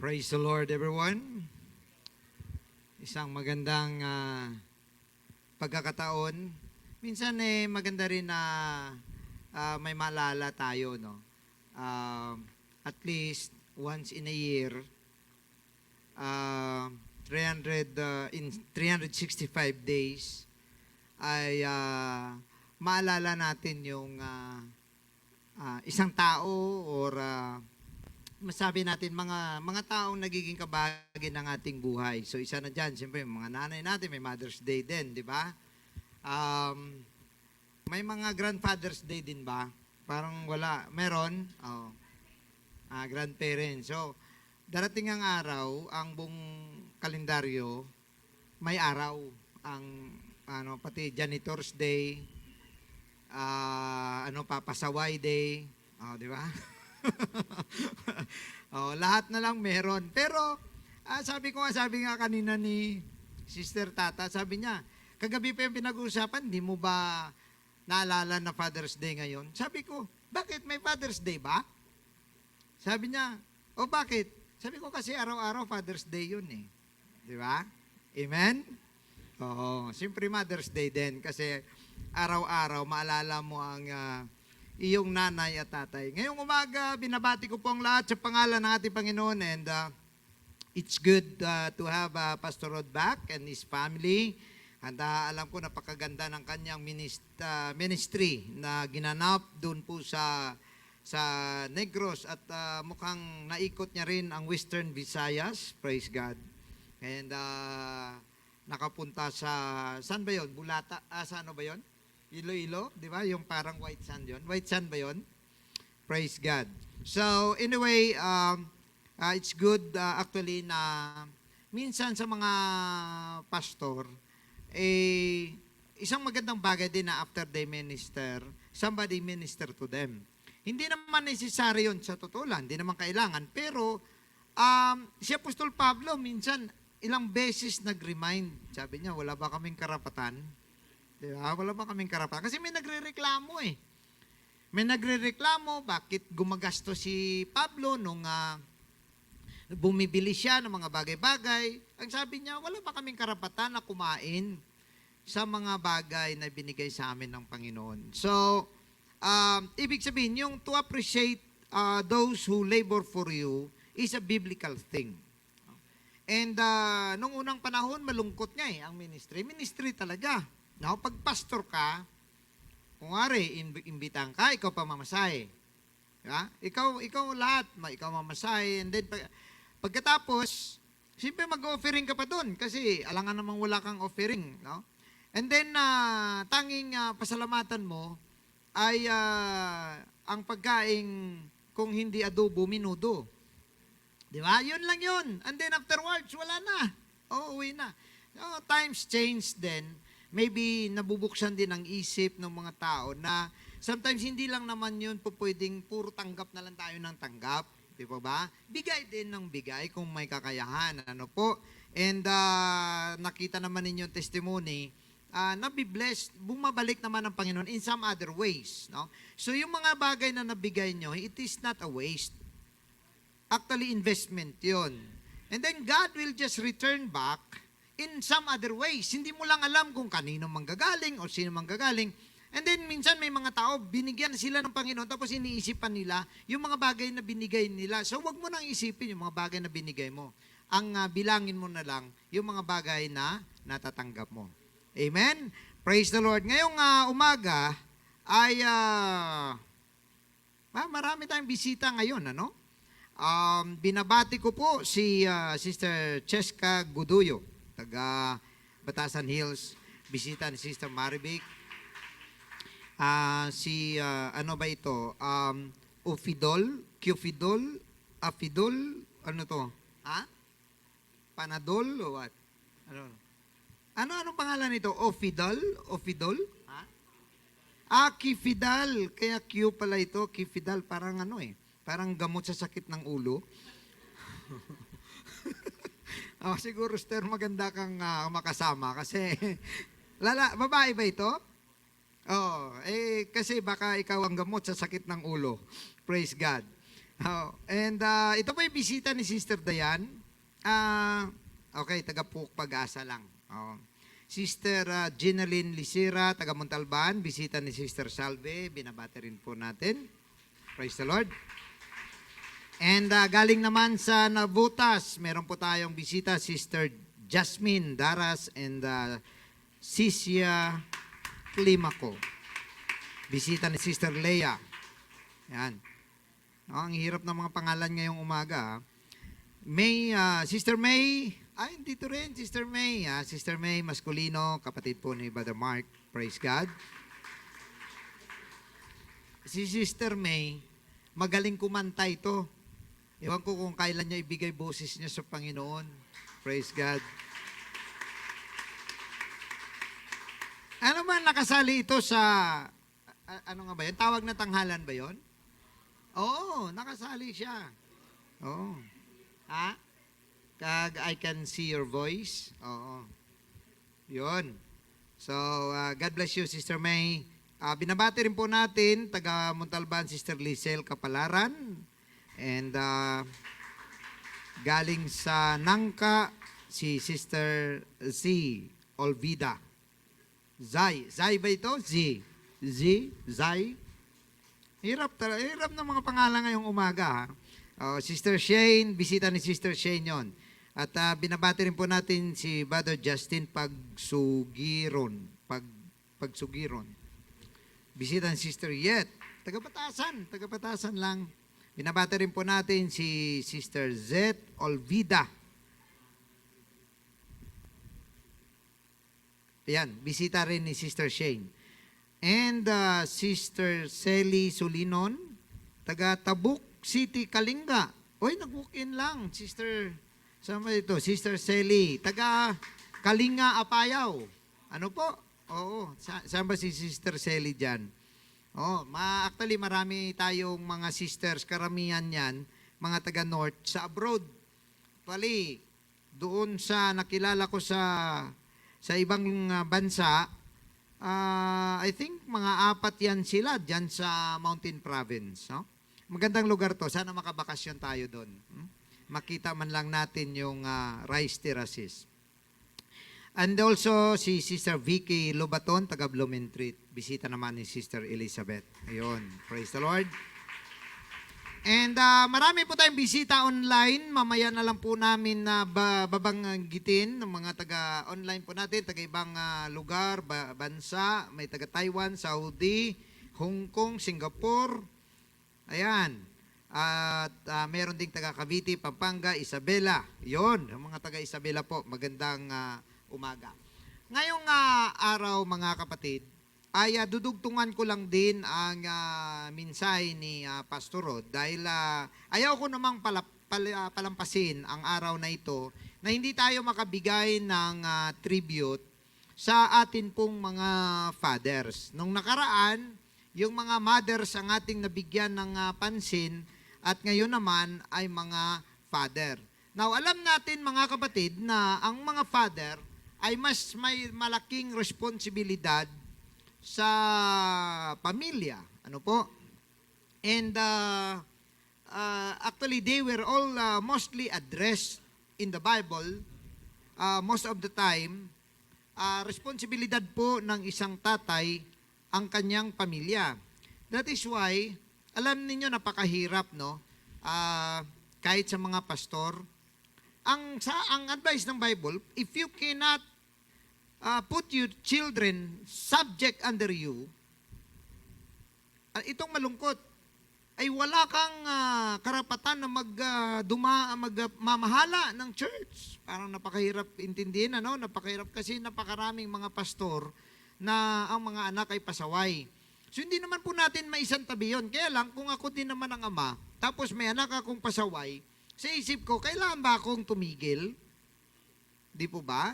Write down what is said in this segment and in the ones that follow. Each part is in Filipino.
Praise the Lord, everyone. Isang magandang pagkakataon. Minsan maganda rin na may maalala tayo, no? At least once in a year, in 365 days, ay maalala natin yung isang tao or masabi natin mga taong nagiging kabahagi ng ating buhay. So isa na diyan, siyempre mga nanay natin, may Mother's Day din, di ba? May mga Grandfather's Day din ba? Parang wala. Meron? Grandparents. So darating ang araw, ang buong kalendaryo may araw, ang pati Janitor's Day, Papasaway Day, di ba? Lahat na lang meron. Pero sabi nga kanina ni Sister Tata, sabi niya, kagabi pa yung pinag-uusapan, di mo ba naalala na Father's Day ngayon? Sabi ko, bakit may Father's Day ba? Sabi niya, bakit? Sabi ko kasi araw-araw Father's Day yun eh. Di ba? Amen? Siyempre Mother's Day din kasi araw-araw maalala mo ang iyong nanay at tatay. Ngayong umaga, binabati ko po ang lahat sa pangalan ng ating Panginoon, and it's good to have Pastor Rod back and his family. And alam ko napakaganda ng kanyang ministry na ginanap doon po sa Negros, at mukhang naikot niya rin ang Western Visayas. Praise God. And nakapunta sa, saan ba yun? Bulata? Sa ano ba yun? Iloilo, di ba? Yung parang white sand yun. White sand ba yun? Praise God. So, anyway, it's good actually na minsan sa mga pastor, isang magandang bagay din na after they minister, somebody minister to them. Hindi naman necessary yun sa totoo lang, hindi naman kailangan. Pero, si Apostol Pablo, minsan, ilang beses nag-remind. Sabi niya, wala ba kaming karapatan? Diba? Wala ba kaming karapatan? Kasi may nagre-reklamo eh. May nagre-reklamo, bakit gumagastos si Pablo nung bumibili siya ng mga bagay-bagay. Ang sabi niya, wala ba kaming karapatan na kumain sa mga bagay na binigay sa amin ng Panginoon. So, ibig sabihin, yung to appreciate those who labor for you is a biblical thing. And nung unang panahon, malungkot nga ang ministry. Ministry talaga. Now, pag pastor ka, kung ari, imbitahan ka, ikaw pa mamasahe. Diba? Ikaw lahat, ikaw mamasahe. And then, pagkatapos, siyempre mag-offering ka pa doon kasi alangan namang wala kang offering. No? And then, tanging pasalamatan mo ay ang pagkain, kung hindi adobo, minudo. Di ba? Yun lang yun. And then afterwards, wala na. Uwi na. Times change then. Maybe nabubuksan din ang isip ng mga tao na sometimes hindi lang naman yun po pwedeng puro tanggap na lang tayo ng tanggap. Di ba? Bigay din ng bigay kung may kakayahan. Ano po? And nakita naman ninyo yung testimony, nabibless, bumabalik naman ng Panginoon in some other ways. No? So yung mga bagay na nabigay nyo, it is not a waste. Actually, investment yun. And then God will just return back in some other ways. Hindi mo lang alam kung kanino manggagaling o sino manggagaling. And then minsan may mga tao, binigyan sila ng Panginoon tapos iniisipan nila yung mga bagay na binigay nila. So wag mo nang isipin yung mga bagay na binigay mo. Ang bilangin mo na lang yung mga bagay na natatanggap mo. Amen? Praise the Lord. Ngayong umaga ay marami tayong bisita ngayon, ano? Binabati ko po si Sister Cheska Guduyo, taga Batasan Hills, bisita ni Sister Maribik. Ano ba ito? Qfidol, Afidol, ano to? Panadol o what? Anong pangalan nito? Ofidol? Qfidal. Kaya Q pala ito, Qfidal, parang parang gamot sa sakit ng ulo. Siguro, Esther, maganda kang makasama kasi babae ba ito? Kasi baka ikaw ang gamot sa sakit ng ulo. Praise God. Oh, and ito po yung bisita ni Sister Dayan. Okay, taga Puk Pag-asa lang. Oh. Sister Ginaline Lisira, taga Montalban, bisita ni Sister Salve, binabati rin po natin. Praise the Lord. And galing naman sa Nabutas, meron po tayong bisita, Sister Jasmine Daras and Sisia Climaco. Bisita ni Sister Leia. Yan. Oh, ang hirap ng mga pangalan ngayong umaga. May, Sister May, dito rin, Sister May. Sister May Masculino, kapatid po ni Brother Mark. Praise God. Si Sister May, magaling kumanta ito. Ewan ko kung kailan niya ibigay boses niya sa Panginoon. Praise God. Ano ba nakasali ito sa, ano nga ba yun? Tawag na tanghalan ba yun? Oo, nakasali siya. Oo. Ha? I can see your voice. Oo. Yun. So, God bless you, Sister May. Binabati rin po natin, taga Montalban, Sister Lizelle Kapalaran. And galing sa Nangka, si Sister Z. Olvida. Zay. Zay ba ito? Zay. Hirap ng mga pangalan ngayong umaga. Sister Shane, bisita ni Sister Shane yon. At binabati rin po natin si Brother Justin Pagsugiron. Bisita ni Sister Yet. Taga-Batasan lang. Binabati rin po natin si Sister Z. Olvida. Ayan, bisita rin ni Sister Shane. And Sister Selly Sulinon, taga Tabuk City, Kalinga. Uy, nag-walk-in lang. Sama ito, Sister Selly, taga Kalinga, Apayaw. Ano po? Oo, saan ba si Sister Selly dyan? Actually, marami tayong mga sisters, karamihan yan, mga taga North, sa abroad. Actually, doon sa nakilala ko sa ibang bansa, I think mga 4 yan sila dyan sa Mountain Province. No? Magandang lugar to. Sana makabakasyon tayo doon. Makita man lang natin yung rice terraces. And also si Sister Vicky Lobaton, taga Blumentritt. Bisita naman ni Sister Elizabeth. Ayun. Praise the Lord. And marami po tayong bisita online. Mamaya na lang po namin na babanggitin ng mga taga-online po natin, taga-ibang lugar, bansa. May taga-Taiwan, Saudi, Hong Kong, Singapore. Ayan. At meron ding taga-Cavite, Pampanga, Isabela. Yon, ang mga taga-Isabela po. Magandang umaga. Ngayong araw, mga kapatid, ay dudugtungan ko lang din ang minsay ni Pastor Rod dahil ayaw ko namang palampasin ang araw na ito na hindi tayo makabigay ng tribute sa atin pong mga fathers. Nung nakaraan, yung mga mothers ang ating nabigyan ng pansin at ngayon naman ay mga father. Now, alam natin mga kapatid na ang mga father ay mas may malaking responsibilidad sa pamilya. Ano po? And actually, they were all mostly addressed in the Bible. Most of the time, responsibilidad po ng isang tatay ang kanyang pamilya. That is why, alam ninyo, napakahirap, no? Kahit sa mga pastor, ang advice ng Bible, if you cannot put your children subject under you, itong malungkot, ay wala kang karapatan na magmamahala ng church. Parang napakahirap intindihin, ano? Napakahirap kasi napakaraming mga pastor na ang mga anak ay pasaway. So hindi naman po natin maisantabi yun. Kaya lang, kung ako din naman ang ama, tapos may anak akong pasaway, sa isip ko, kailangan ba akong tumigil? Di po ba?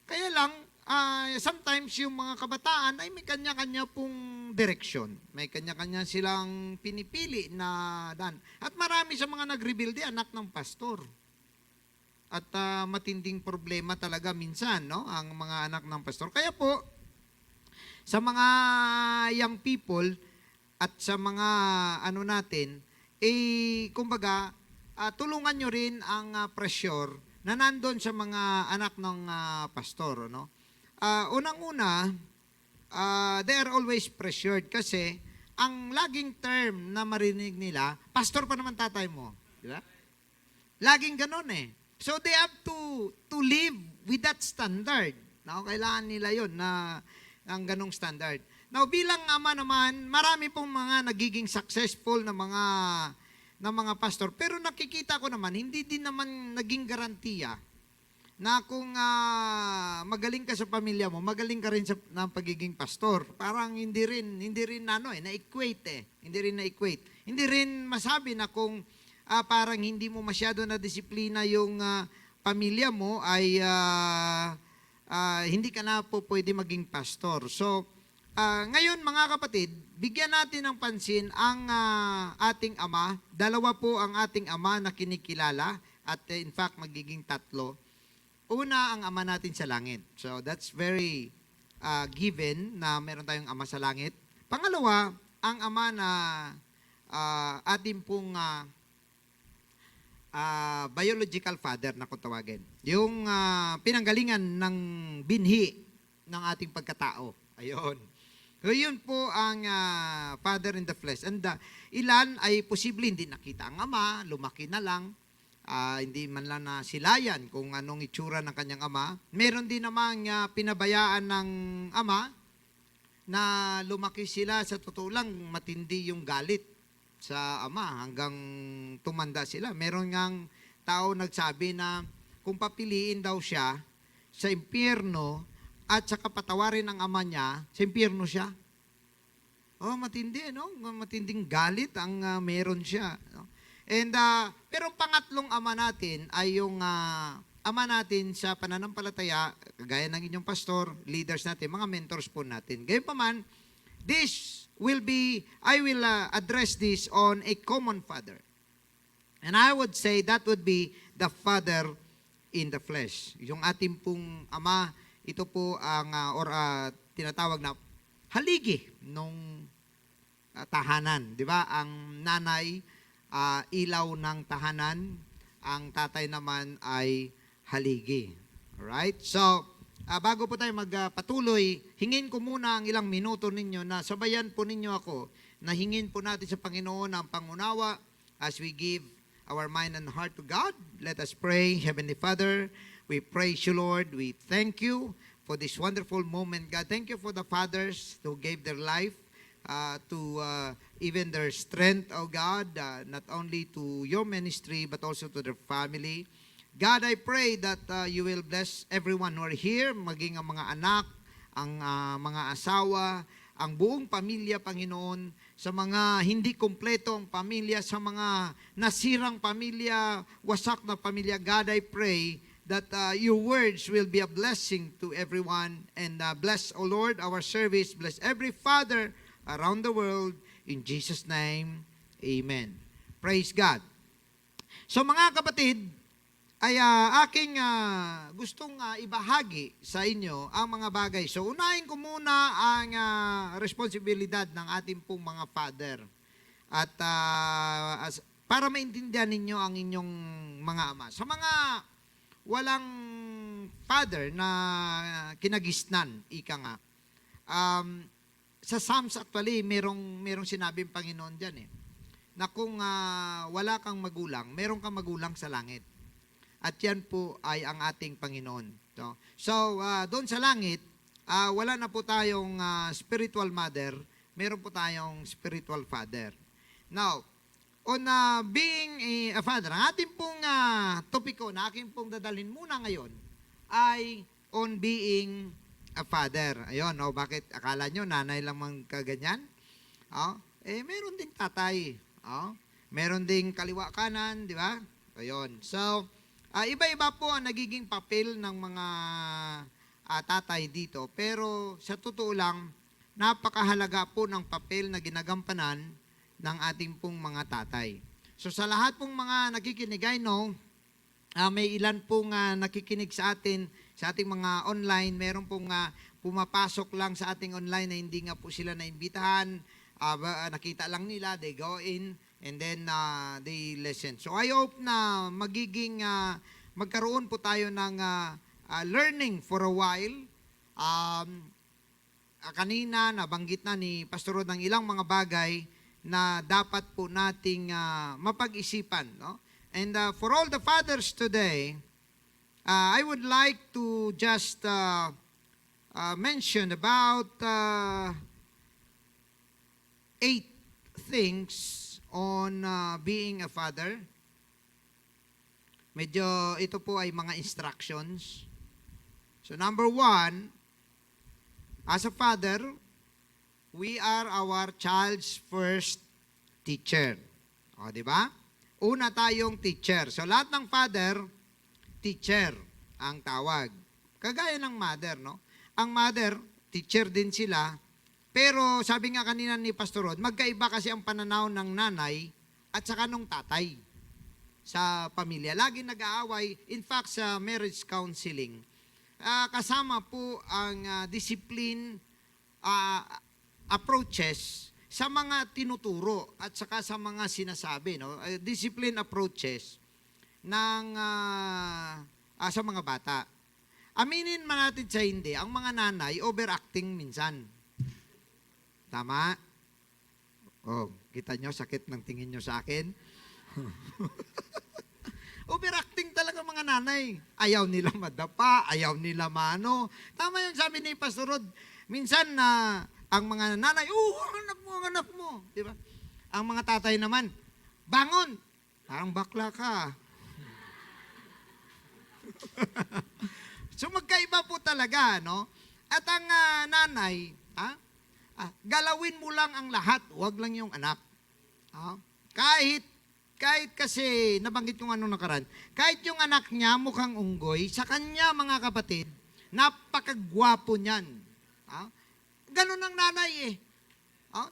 Kaya lang, sometimes yung mga kabataan ay may kanya-kanya pong direksyon. May kanya-kanya silang pinipili na dan. At marami sa mga nag-rebelde, anak ng pastor. At matinding problema talaga minsan, no? Ang mga anak ng pastor. Kaya po, sa mga young people at sa mga natin, kumbaga, tulungan nyo rin ang pressure na nandun sa mga anak ng pastor. No? Unang-una, they are always pressured kasi ang laging term na marinig nila, pastor pa naman tatay mo. Di ba? Laging ganun eh. So they have to live with that standard. No? Kailangan nila yun na ang ganong standard. Now, bilang ama naman, marami pong mga nagiging successful na mga pastor. Pero nakikita ko naman, hindi din naman naging garantiya na kung magaling ka sa pamilya mo, magaling ka rin sa pagiging pastor. Parang hindi rin na-equate eh. Hindi rin masabi na kung parang hindi mo masyado na disiplina yung pamilya mo ay hindi ka na po pwede maging pastor. So, ngayon mga kapatid, bigyan natin ng pansin ang ating ama. Dalawa po ang ating ama na kinikilala at in fact magiging tatlo. Una, ang ama natin sa langit. So that's very given na meron tayong ama sa langit. Pangalawa, ang ama na ating pong biological father na kung tawagin. Yung pinanggalingan ng binhi ng ating pagkatao. Ayun. So, yun po ang father in the flesh. And ilan ay posible hindi nakita ang ama, lumaki na lang, hindi man lang nasilayan kung anong itsura ng kanyang ama. Meron din namang pinabayaan ng ama na lumaki sila, sa totoo lang matindi yung galit sa ama hanggang tumanda sila. Meron ngang tao nagsabi na kung papiliin daw siya sa impyerno at saka patawarin ng ama niya, sa impyerno siya. Oh, matindi, no? Matinding galit ang meron siya. No? And, pero pangatlong ama natin ay yung ama natin sa pananampalataya, kagaya ng inyong pastor, leaders natin, mga mentors po natin. Gayunpaman, I will address this on a common father. And I would say that would be the father in the flesh. Yung ating pong ama, ito po ang tinatawag na haligi nung tahanan, di ba? Ang nanay ilaw ng tahanan, ang tatay naman ay haligi. Alright? So, bago po tayo magpatuloy, hingin ko muna ang ilang minuto ninyo na sabayan po ninyo ako na hingin po natin sa Panginoon ang pangunawa as we give our mind and heart to God. Let us pray. Heavenly Father, we praise you, Lord. We thank you for this wonderful moment, God. Thank you for the fathers who gave their life to even their strength, oh God, not only to your ministry but also to their family. God, I pray that you will bless everyone who are here, maging ang mga anak, ang mga asawa, ang buong pamilya, Panginoon, sa mga hindi kumpletong pamilya, sa mga nasirang pamilya, wasak na pamilya. God, I pray that your words will be a blessing to everyone. And bless, O Lord, our service. Bless every father around the world. In Jesus' name, amen. Praise God. So mga kapatid, ay aking gustong ibahagi sa inyo ang mga bagay. So unahin ko muna ang responsibilidad ng ating pong mga father. At para maintindihan ninyo ang inyong mga ama. Sa mga walang father na kinagisnan, ika nga. Sa Psalms actually, merong sinabing Panginoon dyan eh, na kung wala kang magulang, meron kang magulang sa langit. At yan po ay ang ating Panginoon. So doon sa langit, wala na po tayong spiritual mother, meron po tayong spiritual father. Now, on being a father, ang ating pong topiko na aking pong dadalhin muna ngayon ay on being a father. Ayun, bakit akala nyo nanay lang mang kaganyan? Meron ding tatay. Meron ding kaliwa kanan, di ba? Ayun. So, iba-iba po ang nagiging papel ng mga tatay dito. Pero sa totoo lang, napakahalaga po ng papel na ginagampanan ng ating pong mga tatay. So sa lahat pong mga nakikinig, I know, may ilan pong nakikinig sa atin, sa ating mga online, meron pong pumapasok lang sa ating online na hindi nga po sila naimbitahan, nakita lang nila, they go in, and then they listen. So I hope na magkaroon po tayo ng learning for a while. Kanina nabanggit na ni Pastor Rod ng ilang mga bagay na dapat po nating mapag-isipan, no? And for all the fathers today, I would like to just mention about 8 things on being a father. Medyo ito po ay mga instructions. So number 1, as a father, we are our child's first teacher. O, di ba? Una tayong teacher. So lahat ng father, teacher ang tawag. Kagaya ng mother, no? Ang mother, teacher din sila. Pero sabi nga kanina ni Pastor Rod, magkaiba kasi ang pananaw ng nanay at saka nung tatay sa pamilya. Lagi nag-aaway. In fact, sa marriage counseling, kasama po ang discipline approaches sa mga tinuturo at saka sa mga sinasabi, no? Discipline approaches ng sa mga bata. Aminin man natin sa hindi, ang mga nanay overacting minsan. Tama? Oh, kita nyo, sakit ng tingin nyo sa akin. Overacting talaga mga nanay. Ayaw nila madapa, ayaw nila mano. Tama yung sabi ni Pastor Rod. Minsan na ang mga nanay, ang anak mo. Diba? Ang mga tatay naman, bangon. Parang bakla ka. So magkaiba po talaga, no? At ang nanay, galawin mo lang ang lahat, huwag lang yung anak. Kahit kasi, nabanggit yung anong nakaraan, kahit yung anak niya mukhang unggoy, sa kanya mga kapatid, napakagwapo niyan. Ganon ang nanay eh.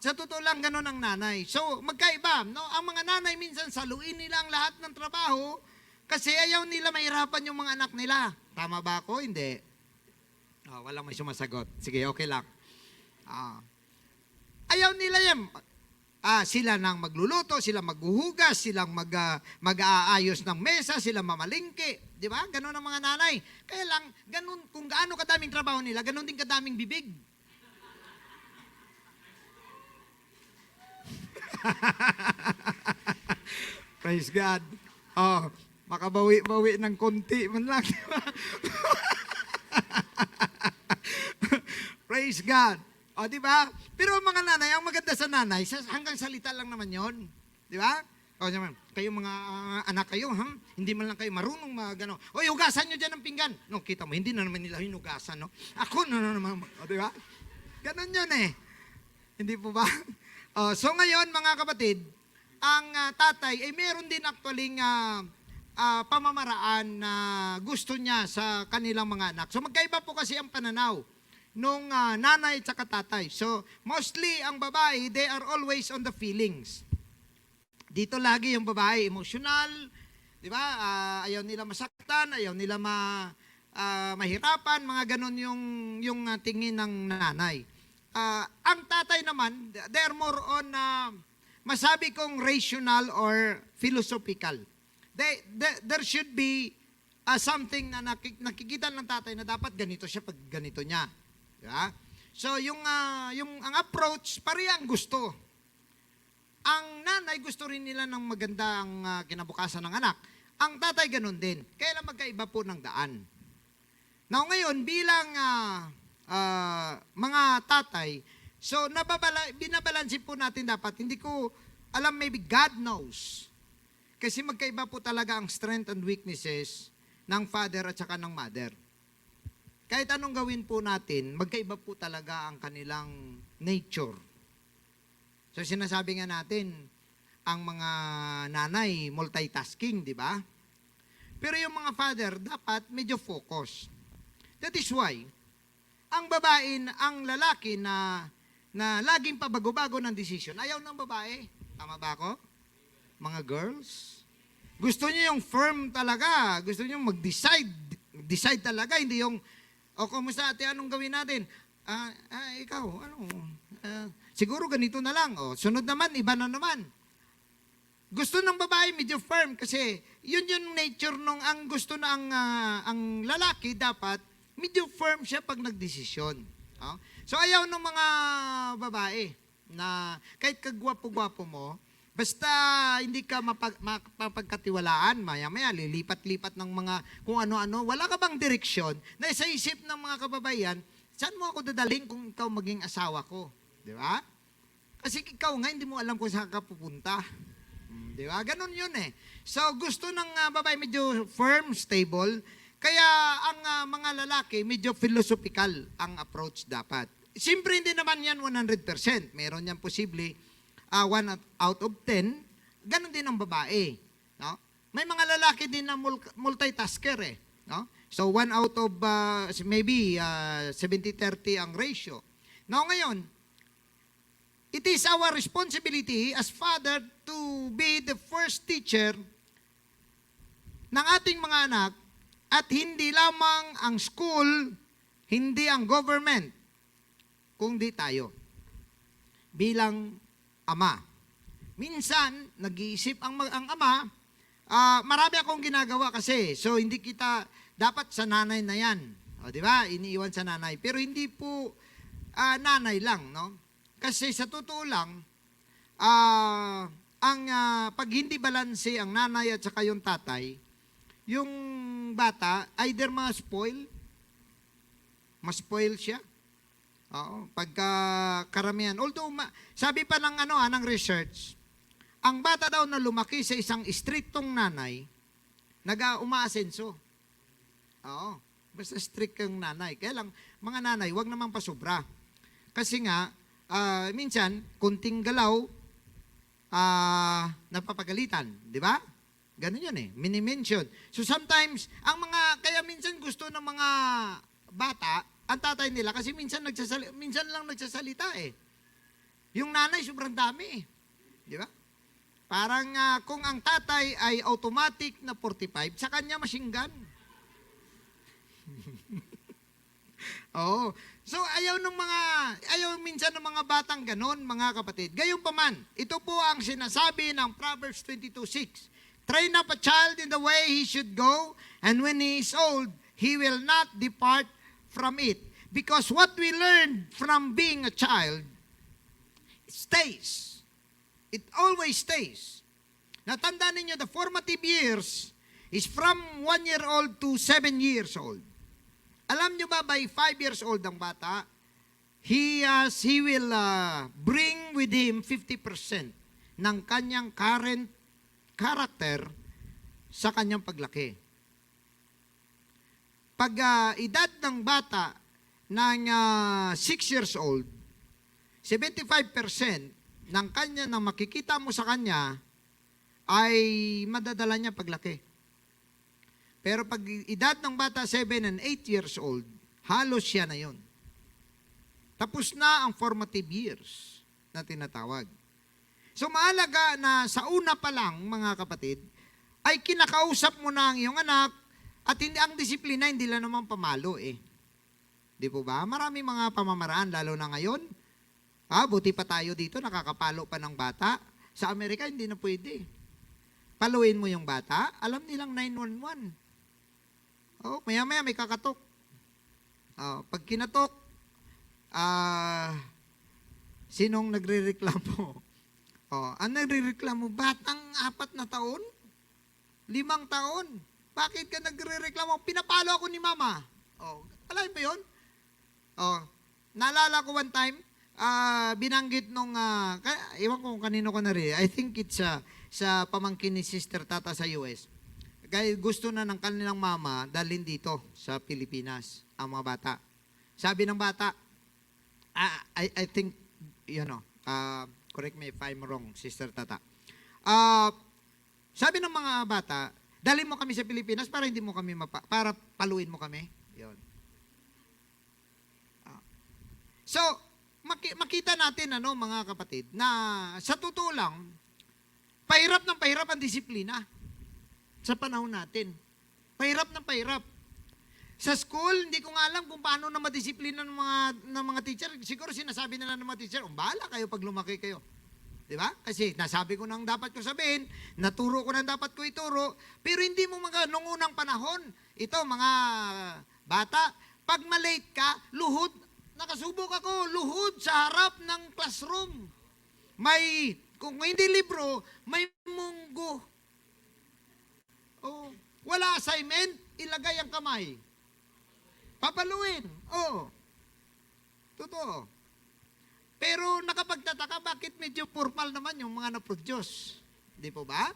Sa totoo lang, ganon ang nanay. So, magkaiba, no? Ang mga nanay minsan saluin nila ang lahat ng trabaho kasi ayaw nila mahirapan yung mga anak nila. Tama ba ako? Hindi. Walang may sumasagot. Sige, okay lang. Ayaw nila yan. Sila nang magluluto, sila maghuhugas, silang mag-aayos ng mesa, sila mamalingki. Di ba? Ganon ang mga nanay. Kaya lang, ganon, kung gaano kadaming trabaho nila, ganon din kadaming bibig. Praise God. Makabawi-bawi ng konti man lang. Praise God. Di ba? Pero mga nanay, ang maganda sa nanay, hanggang salita lang naman yon, di ba? Kayo mga anak kayo, hindi man lang kayo marunong magano. Oy, hugasan nyo dyan ng pinggan. No, kita mo, hindi na naman nila hinugasan, no? Ako na naman, di ba? Ganon yun eh. Hindi po ba? So ngayon, mga kapatid, ang tatay ay meron din actually pamamaraan na gusto niya sa kanilang mga anak. So magkaiba po kasi ang pananaw nung nanay at saka tatay. So mostly ang babae, they are always on the feelings. Dito lagi yung babae, emotional, di ba? Ayaw nila masaktan, ayaw nila mahirapan, mga ganon yung tingin ng nanay. Ang tatay naman, they're more on masabi kong rational or philosophical. There should be something na nakikita ng tatay na dapat ganito siya pag ganito niya. Diba? So ang approach, parehang gusto. Ang nanay gusto rin nila ng maganda ang kinabukasan ng anak. Ang tatay ganun din. Kaya lang magkaiba po ng daan. Now ngayon, bilang mga tatay, so binabalansin po natin dapat. Hindi ko alam, maybe God knows. Kasi magkaiba po talaga ang strength and weaknesses ng father at saka ng mother. Kahit anong gawin po natin, magkaiba po talaga ang kanilang nature. So sinasabi nga natin, ang mga nanay, multitasking, di ba? Pero yung mga father, dapat medyo focus. That is why, ang babae, ang lalaki na laging pabago-bago ng decision, ayaw ng babae. Tama ba ako? Mga girls? Gusto niyo yung firm talaga. Gusto niyo mag-decide talaga. Hindi yung, kumusta ate, anong gawin natin? Ikaw, siguro ganito na lang. Sunod naman, iba na naman. Gusto ng babae medyo firm kasi yun yung nature nung ang gusto na ang lalaki dapat medyo firm siya pag nagdesisyon. Oh? So ayaw ng mga babae na kahit kagwapo-gwapo mo, basta hindi ka mapagkatiwalaan, maya-maya lilipat-lipat ng mga kung ano-ano, wala ka bang direksyon na sa isip ng mga kababayan, saan mo ako dadaling kung ikaw maging asawa ko? Di ba? Kasi ikaw nga, hindi mo alam kung saan ka pupunta. Di ba? Ganun yun eh. So, gusto ng babae medyo firm, stable. Kaya ang mga lalaki, medyo philosophical ang approach dapat. Siyempre, hindi naman yan 100%. Meron yan posible 1 out of 10. Ganun din ang babae. No? May mga lalaki din na multitasker eh. No? So, 1 out of maybe 70-30 ang ratio. Now, ngayon, it is our responsibility as father to be the first teacher ng ating mga anak at hindi lamang ang school, hindi ang government, kundi tayo bilang ama. Minsan, nag-iisip ang ama, marami akong ginagawa kasi, so hindi kita, dapat sa nanay na yan. O, di ba? Iniiwan sa nanay. Pero hindi po nanay lang, no? Kasi sa totoo lang, pag hindi balanse ang nanay at saka yung tatay, yung bata, either ma-spoil siya. Oo, pagka karamihan. Although, sabi pa ng, ng research, ang bata daw na lumaki sa isang striktong nanay, umaasenso. Oo, basta strict yung nanay. Kaya lang, mga nanay, wag naman pasobra. Kasi nga, minsan, kunting galaw, napapagalitan. Di ba? Ganun yun eh. Mini-mention. So sometimes, kaya minsan gusto ng mga bata, ang tatay nila, kasi minsan lang nagsasalita eh. Yung nanay, sobrang dami eh. Di ba? Parang kung ang tatay ay automatic na 45, sa kanya machine gun. Oo. So ayaw minsan ng mga batang ganon, mga kapatid. Gayunpaman, ito po ang sinasabi ng Proverbs 22:6. Train up a child in the way he should go, and when he is old, he will not depart from it. Because what we learned from being a child, it stays. It always stays. Natandaan ninyo, the formative years is from 1 year old to 7 years old. Alam nyo ba, by 5 years old ang bata, he will bring with him 50% ng kanyang current character sa kanyang paglaki. Pag edad ng bata ng 6 years old, 75% ng kanya, na makikita mo sa kanya, ay madadala niya paglaki. Pero pag edad ng bata 7 and 8 years old, halos siya na yon. Tapos na ang formative years na tinatawag. So mahalaga na sa una pa lang, mga kapatid, ay kinakausap mo na ang iyong anak at hindi ang disiplina, hindi lang naman pamalo eh. Di po ba? Marami mga pamamaraan, lalo na ngayon. Buti pa tayo dito, nakakapalo pa ng bata. Sa Amerika, hindi na pwede. Paluin mo yung bata, alam nilang 911. Maya-maya may kakatok. Pag kinatok, sinong nagre-reklamo? Ang nagre-reklamo, batang 4 na taon? 5 taon? Bakit ka nagre-reklamo? Pinapalo ako ni mama. Alam mo yun? Naalala ko one time, binanggit nung, iwan ko kung kanino ko na rin, I think it's sa pamangkin ni Sister Tata sa US. Kaya gusto na ng kanilang mama dalhin dito sa Pilipinas, ang mga bata. Sabi ng bata, I think, correct me if I'm wrong, Sister Tata. Sabi ng mga bata, dalhin mo kami sa Pilipinas para hindi mo kami para paluin mo kami. Yun. So, makita natin, mga kapatid, na sa totoo lang, pahirap ang disiplina sa panahon natin. Pahirap. Sa school, hindi ko nga alam kung paano na madisiplina ng mga teacher. Siguro sinasabi nila ng mga teacher, bahala kayo pag lumaki kayo. Di ba? Kasi nasabi ko nang dapat ko sabihin, naturo ko nang dapat ko ituro, pero hindi mo nung unang panahon, ito mga bata, pag malate ka, luhod, nakasubok ako, luhod sa harap ng classroom. May, kung hindi libro, may munggo. Oh, wala assignment, ilagay ang kamay. Papaluin. Oh. Totoo. Pero nakapagtataka, bakit medyo formal naman yung mga na-produce? Di po ba?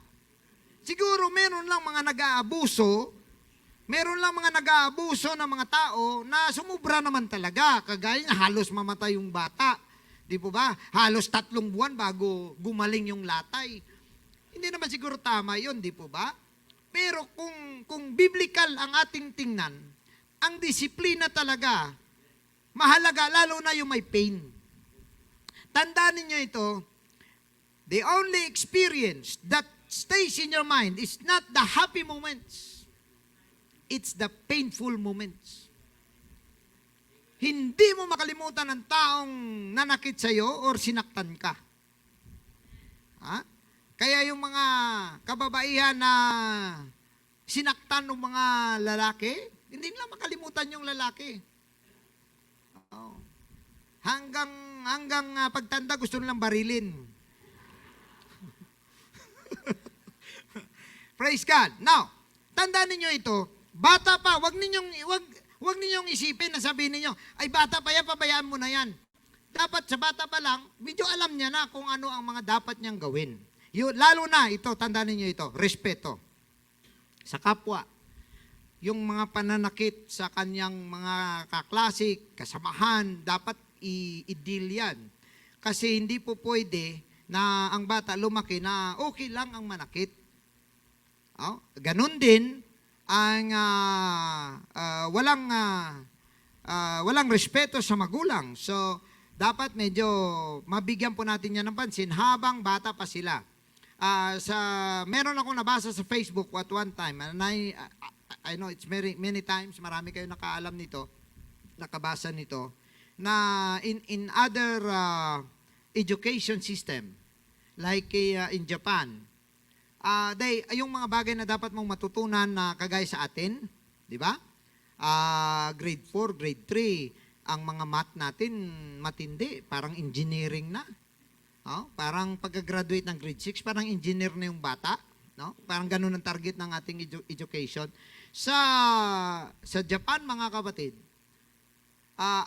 Siguro meron lang mga nag-aabuso, ng mga tao na sumubra naman talaga. Kagaya na halos mamatay yung bata. Di po ba? Halos 3 buwan bago gumaling yung latay. Hindi naman siguro tama yun, di po ba? Pero kung biblical ang ating tingnan, ang disiplina talaga, mahalaga, lalo na yung may pain. Tandaan ninyo ito, the only experience that stays in your mind is not the happy moments. It's the painful moments. Hindi mo makalimutan ng taong nanakit sa'yo or sinaktan ka. Ha? Kaya yung mga kababaihan na sinaktan ng mga lalaki, hindi nila makalimutan yung lalaki. Oh. Hanggang pagtanda gusto nilang barilin. Praise God. Now, tandaan ninyo ito, bata pa, wag ninyong isipin na sabihin ninyo, ay bata pa yan, pabayaan mo na yan. Dapat sa bata pa lang, medyo alam niya na kung ano ang mga dapat niyang gawin. Lalo na ito, tandaan ninyo ito, respeto sa kapwa. Yung mga pananakit sa kanyang mga kaklasik, kasamahan, dapat i-deal yan. Kasi hindi po pwede na ang bata lumaki na okay lang ang manakit. Oh, ganun din ang walang respeto sa magulang. So, dapat medyo mabigyan po natin yan ng pansin habang bata pa sila. Meron akong nabasa sa Facebook at one time, and I know it's many times, marami kayo nakaalam nito, nakabasa nito, na in other education system, like in Japan, yung mga bagay na dapat mong matutunan na kagaya sa atin, di ba? Grade 4, grade 3, ang mga math natin matindi, parang engineering na. Oh, parang pagka-graduate ng grade 6, parang engineer na yung bata. No? Parang ganun ang target ng ating education. Sa Japan, mga kapatid,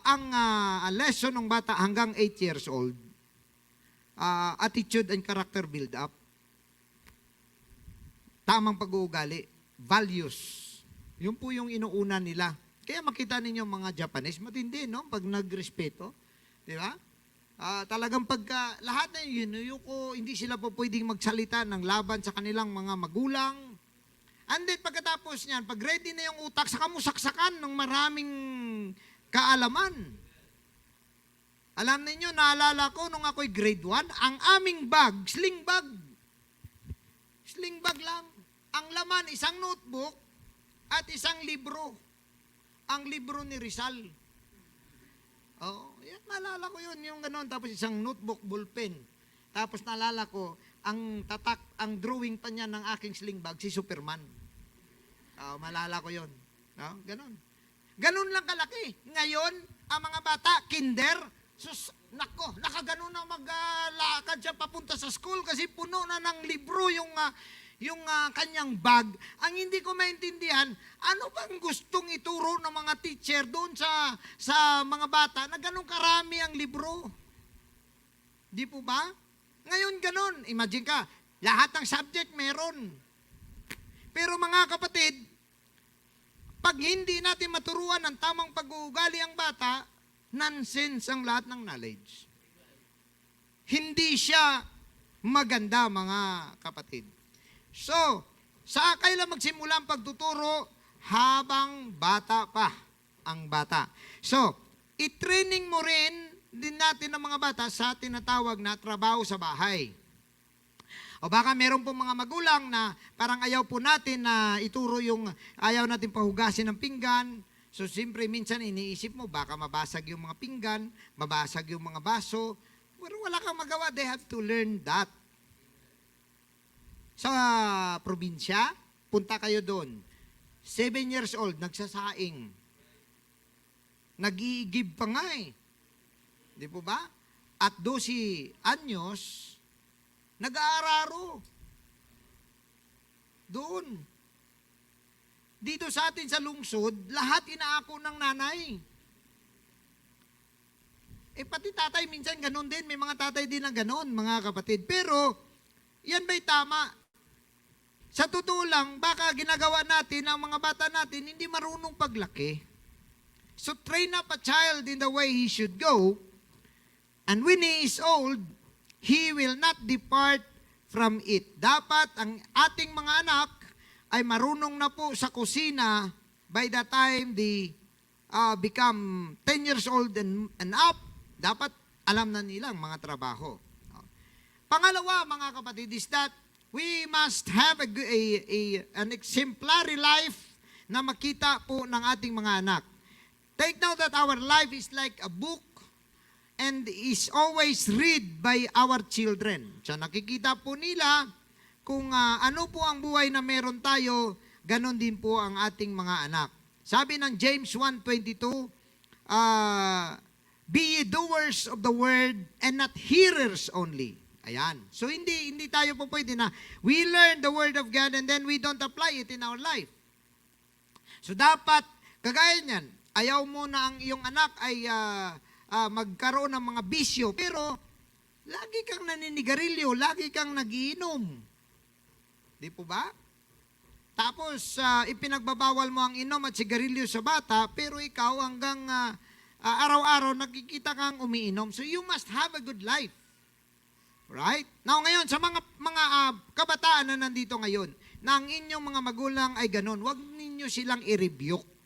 ang lesson ng bata hanggang 8 years old, attitude and character build-up, tamang pag-uugali, values. Yun po yung inuuna nila. Kaya makita ninyo mga Japanese, matindi, no? Pag nagrespeto. Di ba? Talagang pagka, lahat na yun, hindi sila po pwedeng magsalita ng laban sa kanilang mga magulang. And then, pagkatapos niyan, pag ready na yung utak, saka mo saksakan ng maraming kaalaman. Alam niyo, naalala ko nung ako'y grade 1, ang aming bag, sling bag. Sling bag lang. Ang laman, isang notebook at isang libro. Ang libro ni Rizal. Oh, yan, naalala ko yun, yung gano'n. Tapos isang notebook, ballpen. Tapos naalala ko, ang drawing pa niya ng aking sling bag, si Superman. Oh, malala ko yun. Oh, gano'n. Gano'n lang kalaki. Ngayon, ang mga bata, kinder, nako, nakagano'n na maglakad siya papunta sa school kasi puno na ng libro yung kanyang bag. Ang hindi ko maintindihan, ano bang gustong ituro ng mga teacher doon sa mga bata na ganun karami ang libro? Di po ba? Ngayon ganun. Imagine ka, lahat ng subject meron. Pero mga kapatid, pag hindi natin maturuan ng tamang pag-uugali ang bata, nonsense ang lahat ng knowledge. Hindi siya maganda, mga kapatid. So, sa kailan magsimula ang pagtuturo? Habang bata pa ang bata. So, i-training mo rin din natin ang mga bata sa tinatawag na trabaho sa bahay. O baka meron po mga magulang na parang ayaw po natin na ituro ayaw natin pahugasin ng pinggan. So, siyempre, minsan iniisip mo, baka mabasag yung mga pinggan, mabasag yung mga baso. Pero wala kang magawa. They have to learn that. Sa probinsya, punta kayo doon. 7 years old, nagsasaing. Nag-iigib pa nga eh. Di po ba? At 12 anyos, nag-aararo. Doon. Dito sa atin sa lungsod, lahat inaako ng nanay. Pati tatay minsan ganun din. May mga tatay din na ganun, mga kapatid. Pero, yan ba'y tama? Sa totoo lang, baka ginagawa natin, ang mga bata natin, hindi marunong paglaki. So, train up a child in the way he should go, and when he is old, he will not depart from it. Dapat ang ating mga anak ay marunong na po sa kusina by the time they become 10 years old and up. Dapat alam na nilang mga trabaho. Pangalawa, mga kapatid, is that we must have an exemplary life na makita po ng ating mga anak. Take note that our life is like a book and is always read by our children. So nakikita po nila kung ano po ang buhay na meron tayo, ganon din po ang ating mga anak. Sabi ng James 1:22, be ye doers of the word and not hearers only. Ayan. So hindi tayo po pwede na we learn the word of God and then we don't apply it in our life. So dapat, kagaya niyan, ayaw mo na ang iyong anak ay magkaroon ng mga bisyo, pero lagi kang naninigarilyo, lagi kang nagiinom. Di po ba? Tapos, ipinagbabawal mo ang inom at sigarilyo sa bata, pero ikaw hanggang araw-araw nakikita kang umiinom. So you must have a good life. Right? Now ngayon, sa mga kabataan na nandito ngayon, na ang inyong mga magulang ay ganun, huwag ninyo silang i-rebuke.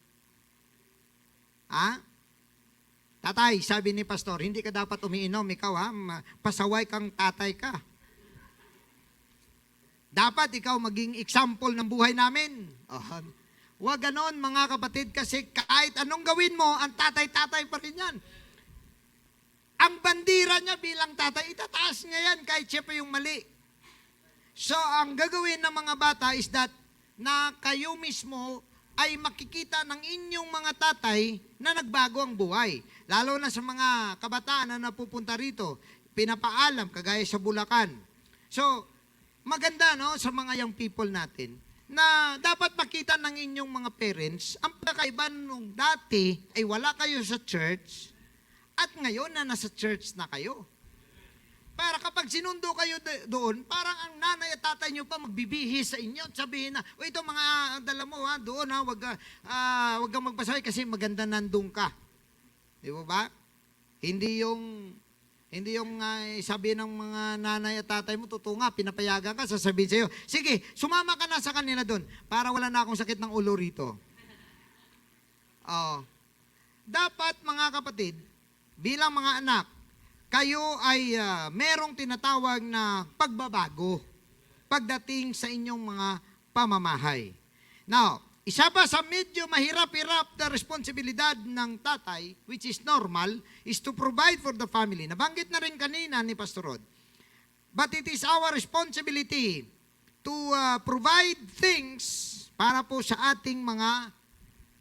Tatay, sabi ni pastor, hindi ka dapat umiinom, ikaw pasaway kang tatay ka. Dapat ikaw maging example ng buhay namin. Huwag ganon, mga kapatid, kasi kahit anong gawin mo, ang tatay-tatay pa rin yan. Ang bandira niya bilang tatay, itataas niya yan kahit siya pa yung mali. So, ang gagawin ng mga bata is that na kayo mismo ay makikita ng inyong mga tatay na nagbago ang buhay. Lalo na sa mga kabataan na napupunta rito, pinapaalam, kagaya sa Bulacan. So, maganda no sa mga young people natin na dapat makita ng inyong mga parents, ang pagkakaiba nung dati ay wala kayo sa church at ngayon na nasa church na kayo. Para kapag sinundo kayo doon, parang ang nanay at tatay nyo pa magbibihis sa inyo at sabihin na, o ito mga dala mo doon wag kang magpasaway kasi maganda nandun ka. Di ba? Hindi yung sabi ng mga nanay at tatay mo, totoo nga, pinapayagan ka, sasabihin sa'yo, sige, sumama ka na sa kanila doon para wala na akong sakit ng ulo rito. Dapat mga kapatid, bilang mga anak, kayo ay merong tinatawag na pagbabago pagdating sa inyong mga pamamahay. Now, isa pa sa medyo mahirap-hirap na responsibilidad ng tatay, which is normal, is to provide for the family. Nabanggit na rin kanina ni Pastor Rod. But it is our responsibility to provide things para po sa ating mga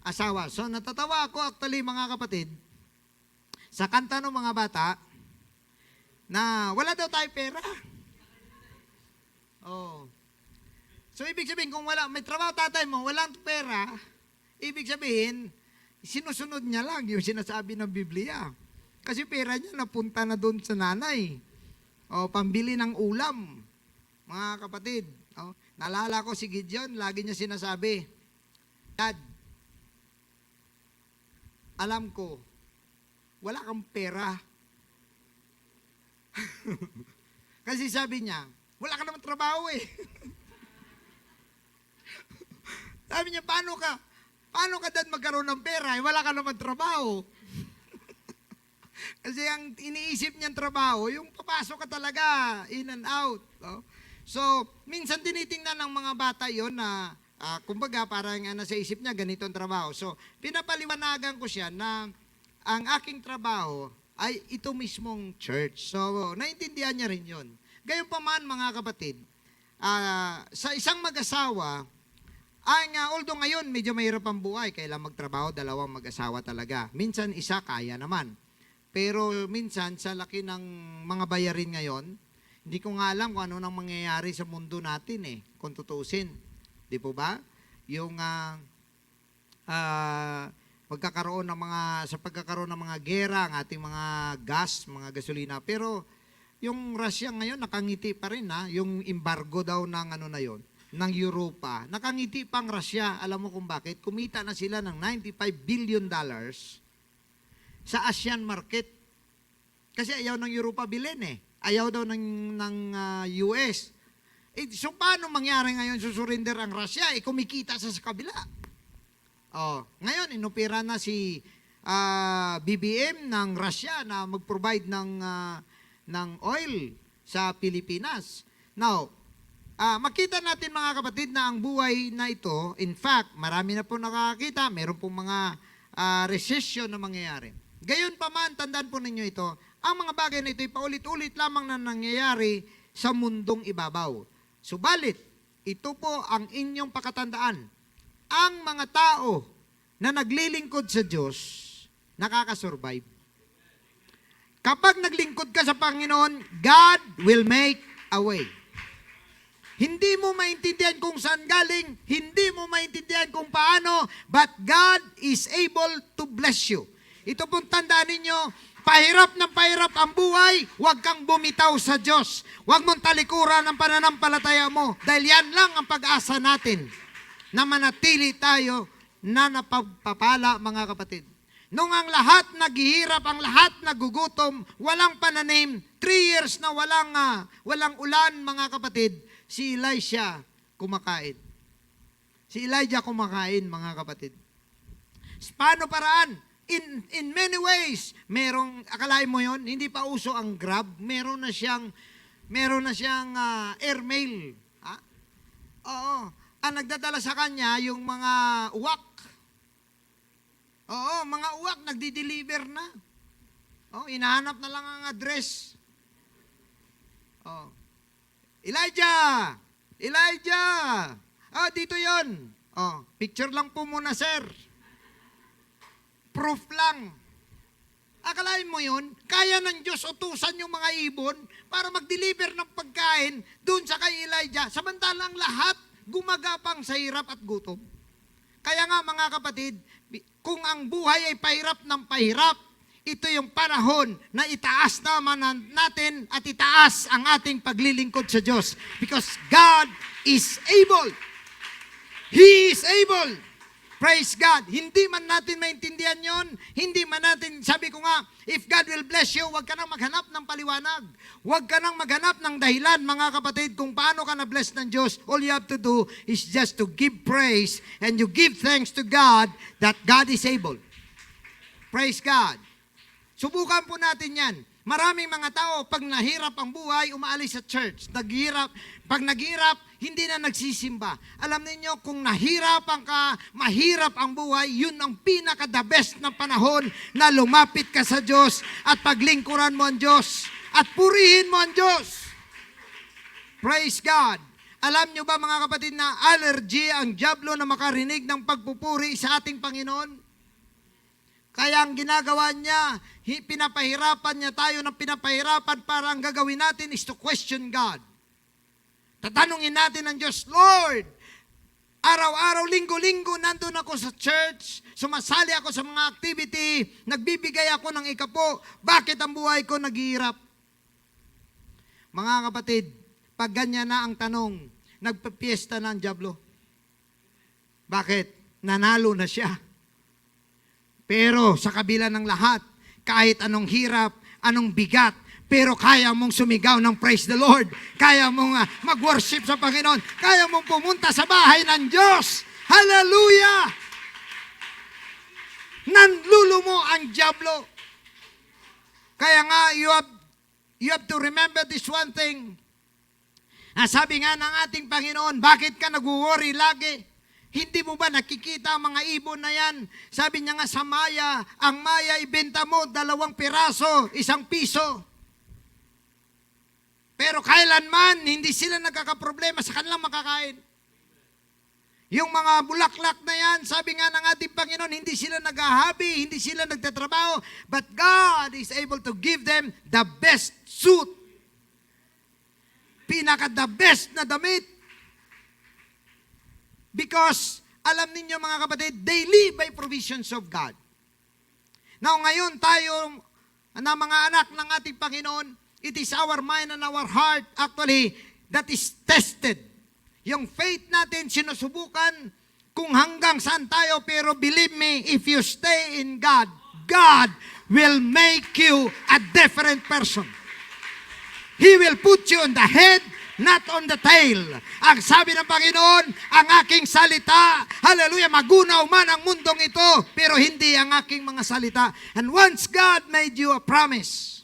asawa. So natatawa ako actually mga kapatid, sa kanta ng mga bata, na wala daw tayo pera. So, ibig sabihin, kung may trabaho tatay mo, walang pera, ibig sabihin, sinusunod niya lang yung sinasabi ng Biblia. Kasi pera niya napunta na doon sa nanay. Pambili ng ulam. Mga kapatid, naalala ko si Gideon, lagi niya sinasabi, Dad, alam ko, wala kang pera. Kasi sabi niya, wala ka naman trabaho eh. Sabi niya, paano ka dad magkaroon ng pera? Wala ka naman trabaho. Kasi ang iniisip niyang trabaho, yung papasok ka talaga, in and out. So, minsan tinitingnan ng mga bata yon na, kumbaga, parang nasa isip niya, ganito ang trabaho. So, pinapaliwanagan ko siya na ang aking trabaho ay ito mismong church. So, naintindihan niya rin yun. Gayunpaman mga kapatid, sa isang mag-asawa, although ngayon medyo mahirap ang buhay, kailangan magtrabaho, dalawang mag-asawa talaga. Minsan isa, kaya naman. Pero minsan, sa laki ng mga bayarin ngayon, hindi ko nga alam kung ano nang mangyayari sa mundo natin kung tutusin. Di po ba? Yung pagkakaroon sa pagkakaroon ng mga gera, ang ating mga gas, mga gasolina. Pero yung Russia ngayon, nakangiti pa rin yung embargo daw ng ng Europa. Nakangiti pang Russia. Alam mo kung bakit? Kumita na sila ng $95 billion sa Asian market. Kasi ayaw ng Europa bilhin Ayaw daw ng US. So paano mangyari ngayon susurrender ang Russia? Kumikita sa kabila. Ngayon, inopera na si BBM ng Russia na mag-provide ng oil sa Pilipinas. Now, makita natin mga kapatid na ang buhay na ito, in fact, marami na po nakakita, meron pong mga recession na mangyayari. Gayon pa man, tandaan po ninyo ito, ang mga bagay na ito ay paulit-ulit lamang na nangyayari sa mundong ibabaw. Subalit, ito po ang inyong pakatandaan. Ang mga tao na naglilingkod sa Diyos, nakakasurvive. Kapag naglingkod ka sa Panginoon, God will make a way. Hindi mo maintindihan kung saan galing, hindi mo maintindihan kung paano, but God is able to bless you. Ito pong tandaan ninyo, pahirap ng pahirap ang buhay, huwag kang bumitaw sa Diyos. Huwag mong talikuran ang pananampalataya mo, dahil yan lang ang pag-asa natin, na manatili tayo na napagpapala, mga kapatid. Nung ang lahat naghihirap, ang lahat nagugutom, walang pananim, 3 years na walang ulan, mga kapatid, si Elisha kumakain. Si Elijah kumakain, mga kapatid. Paano paraan? In many ways, akalain mo yon, hindi pa uso ang Grab, meron na siyang airmail. Oo. Ang nagdadala sa kanya, yung mga uwak. Oo, mga uwak, nagdi-deliver na. Inahanap na lang ang address. Elijah! Dito yon. Picture lang po muna, sir. Proof lang. Akalain mo yun, kaya ng Diyos utusan yung mga ibon para mag-deliver ng pagkain doon sa kay Elijah. Samantalang lahat gumagapang sa hirap at gutom. Kaya nga mga kapatid, kung ang buhay ay pahirap ng pahirap, ito yung panahon na itaas naman natin at itaas ang ating paglilingkod sa Diyos. Because God is able. He is able. Praise God. Hindi man natin maintindihan yon, hindi man natin, sabi ko nga, if God will bless you, huwag ka nang maghanap ng paliwanag. Huwag ka nang maghanap ng dahilan, mga kapatid, kung paano ka na-bless ng Diyos. All you have to do is just to give praise and you give thanks to God that God is able. Praise God. Subukan po natin yan. Maraming mga tao, pag nahirap ang buhay, umaalis sa church. Pag naghirap, hindi na nagsisimba. Alam niyo kung nahirapan ka, mahirap ang buhay, yun ang pinaka-the best na panahon na lumapit ka sa Diyos at paglingkuran mo ang Diyos at purihin mo ang Diyos. Praise God. Alam niyo ba mga kapatid na allergy ang dyablo na makarinig ng pagpupuri sa ating Panginoon? Kaya ang ginagawa niya, pinapahirapan niya tayo ng pinapahirapan para ang gagawin natin is to question God. Tatanungin natin ang Diyos, Lord, araw-araw, linggo-linggo, nandun ako sa church, sumasali ako sa mga activity, nagbibigay ako ng ikapo, bakit ang buhay ko naghihirap? Mga kapatid, pag ganyan na ang tanong, nagpapiesta na ang dyablo. Bakit? Nanalo na siya. Pero sa kabila ng lahat, kahit anong hirap, anong bigat, pero kaya mong sumigaw ng praise the Lord. Kaya mong mag-worship sa Panginoon. Kaya mong pumunta sa bahay ng Diyos. Hallelujah! Nanlulumo ang dyablo. Kaya nga, you have to remember this one thing. Sabi nga ng ating Panginoon, bakit ka nag-worry lagi? Hindi mo ba nakikita ang mga ibon na yan? Sabi niya nga sa Maya, ang Maya ibenta mo 2 piraso, 1 piso. Pero kailanman, hindi sila nagkakaproblema sa kanilang makakain. Yung mga bulaklak na yan, sabi nga ng ating Panginoon, hindi sila naghahabi, hindi sila nagtatrabaho, but God is able to give them the best suit. The best na damit. Because, alam ninyo mga kapatid, they live by provisions of God. Now, ngayon tayo na mga anak ng ating Panginoon, it is our mind and our heart actually that is tested. Yung faith natin sinusubukan kung hanggang saan tayo, pero believe me, if you stay in God, God will make you a different person. He will put you on the head, not on the tail. Ang sabi ng Panginoon, ang aking salita, hallelujah, magunaw man ang mundong ito, pero hindi ang aking mga salita. And once God made you a promise,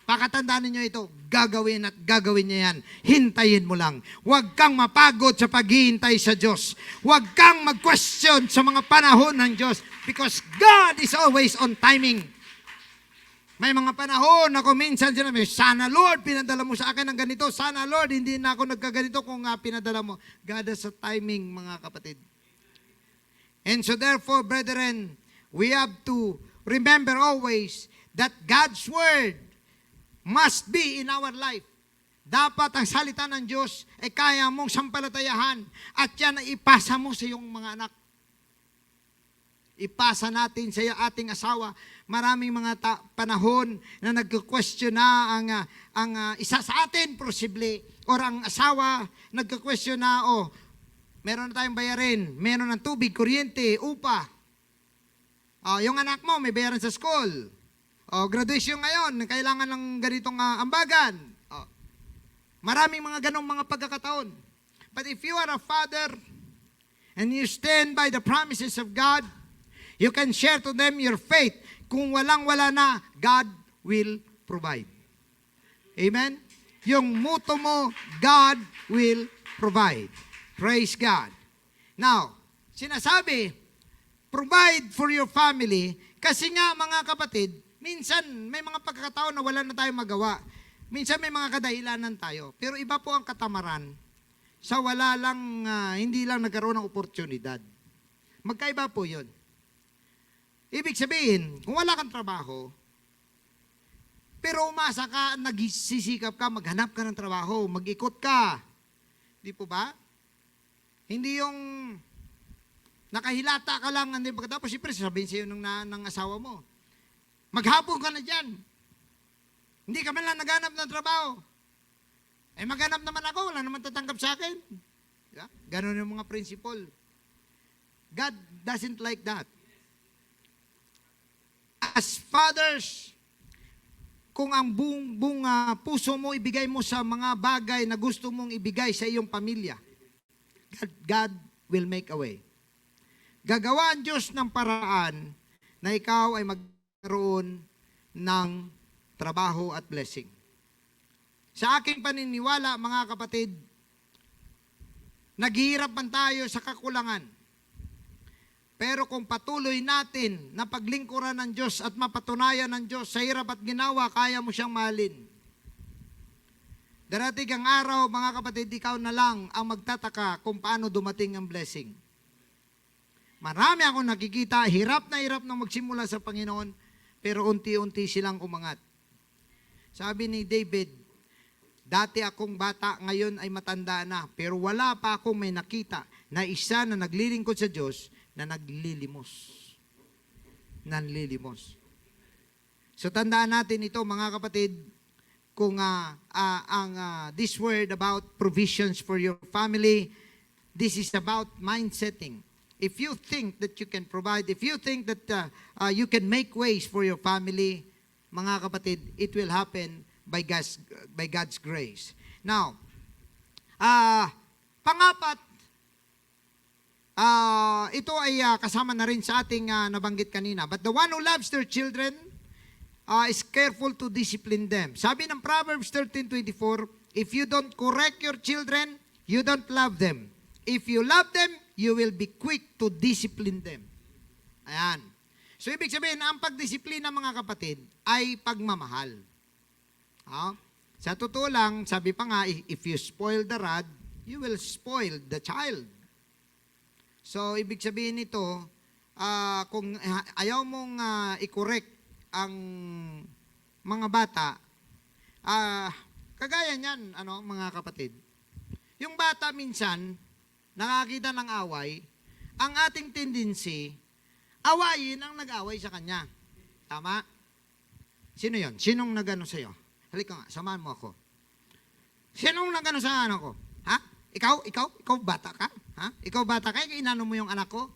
pakatandaan ninyo ito, gagawin at gagawin niya yan. Hintayin mo lang. Huwag kang mapagod sa paghihintay sa Diyos. Huwag kang mag-question sa mga panahon ng Diyos because God is always on timing. May mga panahon na kung minsan sinabi, sana Lord, pinadala mo sa akin ng ganito. Sana Lord, hindi na ako nagkaganito kung pinadala mo. God has a timing, mga kapatid. And so therefore, brethren, we have to remember always that God's Word must be in our life. Dapat ang salita ng Diyos ay kaya mong sampalatayahan at yan ay ipasa mo sa iyong mga anak. Ipasa natin sa ating asawa. Maraming mga panahon na nagko-question na ang isa sa atin, posible, or ang asawa, nagko-question na, meron na tayong bayarin, meron ng tubig, kuryente, upa. Yung anak mo, may bayaran sa school. Graduation ngayon, kailangan ng ganitong ambagan. Maraming mga ganong mga pagkakataon. But if you are a father and you stand by the promises of God, you can share to them your faith. Kung walang-wala na, God will provide. Amen? Yung muto mo, God will provide. Praise God. Now, sinasabi, provide for your family, kasi nga mga kapatid, minsan may mga pagkakataon na wala na tayong magawa. Minsan may mga kadahilanan tayo. Pero iba po ang katamaran sa wala lang, hindi lang nagkaroon ng oportunidad. Magkaiba po yun. Ibig sabihin, kung wala kang trabaho, pero umasa ka, nagsisikap ka, maghanap ka ng trabaho, mag-ikot ka. Di po ba? Hindi yung nakahilata ka lang, hindi pagkatapos, siyempre sasabihin sa'yo ng asawa mo, maghapon ka na dyan. Hindi ka man lang naghanap ng trabaho. Maghanap naman ako, wala naman tatanggap sa akin. Ganon yung mga principle. God doesn't like that. As fathers, kung ang buong puso mo ibigay mo sa mga bagay na gusto mong ibigay sa iyong pamilya, God will make a way. Gagawa ang Diyos ng paraan na ikaw ay magkaroon ng trabaho at blessing. Sa aking paniniwala, mga kapatid, naghihirap man tayo sa kakulangan. Pero kung patuloy natin na paglingkuran ng Diyos at mapatunayan ng Diyos sa hirap at ginawa, kaya mo siyang mahalin. Darating ang araw, mga kapatid, ikaw na lang ang magtataka kung paano dumating ang blessing. Marami akong nakikita, hirap na magsimula sa Panginoon, pero unti-unti silang umangat. Sabi ni David, dati akong bata, ngayon ay matanda na, pero wala pa akong may nakita na isa na naglilingkod sa Diyos na naglilimos. Nanlilimos. So tandaan natin ito, mga kapatid, kung this word about provisions for your family, this is about mindsetting. If you think that you can provide, if you think that you can make ways for your family, mga kapatid, it will happen by God's grace. Now, pangapat, ito ay kasama na rin sa ating nabanggit kanina. But the one who loves their children is careful to discipline them. Sabi ng Proverbs 13:24, if you don't correct your children, you don't love them. If you love them, you will be quick to discipline them. Ayan. So, ibig sabihin, ang pagdisiplina, mga kapatid, ay pagmamahal. Sa totoo lang, sabi pa nga, if you spoil the rod, you will spoil the child. So, ibig sabihin nito, kung ayaw mong i-correct ang mga bata, kagaya niyan, mga kapatid, yung bata minsan, nakakita ng away, ang ating tendency, awayin ang nag-away sa kanya. Tama? Sino yon? Sinong nagano sa'yo? Halika nga, samahan mo ako. Sinong nagano sa anak ko? Ha? Ikaw bata ka? Ha? Ikaw bata ka? Inano mo yung anak ko?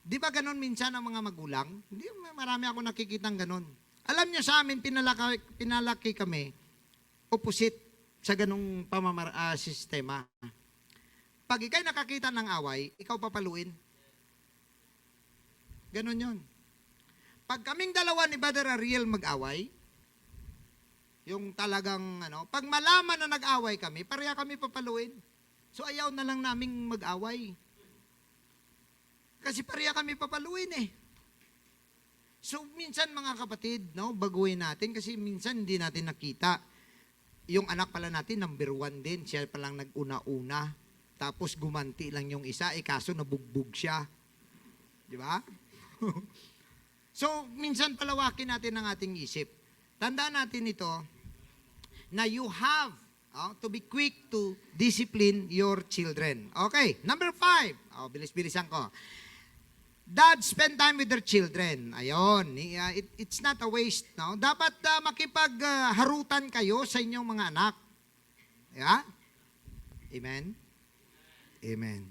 Di ba ganon minsan ang mga magulang? Hindi, marami ako nakikitang ganon. Alam niyo sa amin, pinalaki kami, opposite sa ganong sistema. Pag ikay nakakita ng away, ikaw papaluin. Ganon yun. Pag kaming dalawa ni Brother Ariel mag-away, yung talagang, pag malaman na nag-away kami, pareha kami papaluin. So ayaw na lang naming mag-away. Kasi pareha kami papaluin eh. So minsan mga kapatid, baguhin natin kasi minsan hindi natin nakita. Yung anak pala natin, number 1 din. Siya palang nag-una-una. Tapos gumanti lang yung isa, kaso nabugbog siya. Di ba? So, minsan palawakin natin ang ating isip. Tandaan natin ito, na you have to be quick to discipline your children. Okay, number 5. Bilis-bilisan ko. Dad, spend time with their children. Ayon, it's not a waste. No? Dapat makipagharutan kayo sa inyong mga anak. Yeah? Amen? Amen.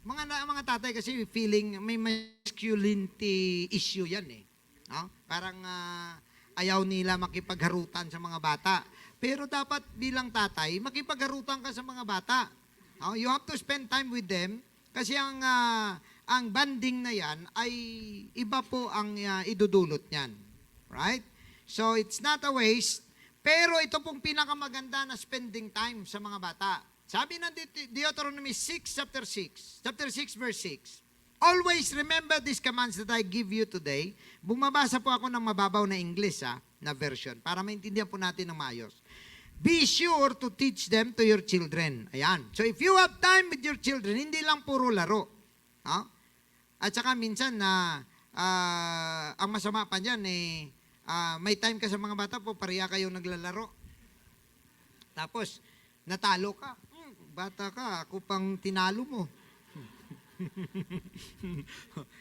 Mga tatay kasi feeling may masculinity issue yan eh. No? Parang ayaw nila makipagharutan sa mga bata. Pero dapat bilang tatay, makipagharutan ka sa mga bata. No? You have to spend time with them kasi ang banding na yan ay iba po ang idudulot niyan. Right? So it's not a waste, pero ito pong pinakamaganda na spending time sa mga bata. Sabi ng Deuteronomy 6, chapter 6 verse 6, always remember these commands that I give you today. Bumabasa po ako ng mababaw na English na version para maintindihan po natin ng maayos. Be sure to teach them to your children. Ayan. So if you have time with your children, hindi lang puro laro. At saka minsan ang masama pa dyan may time ka sa mga bata po, pareha kayo naglalaro. Tapos, natalo ka. Bata ka, ako pang tinalo mo.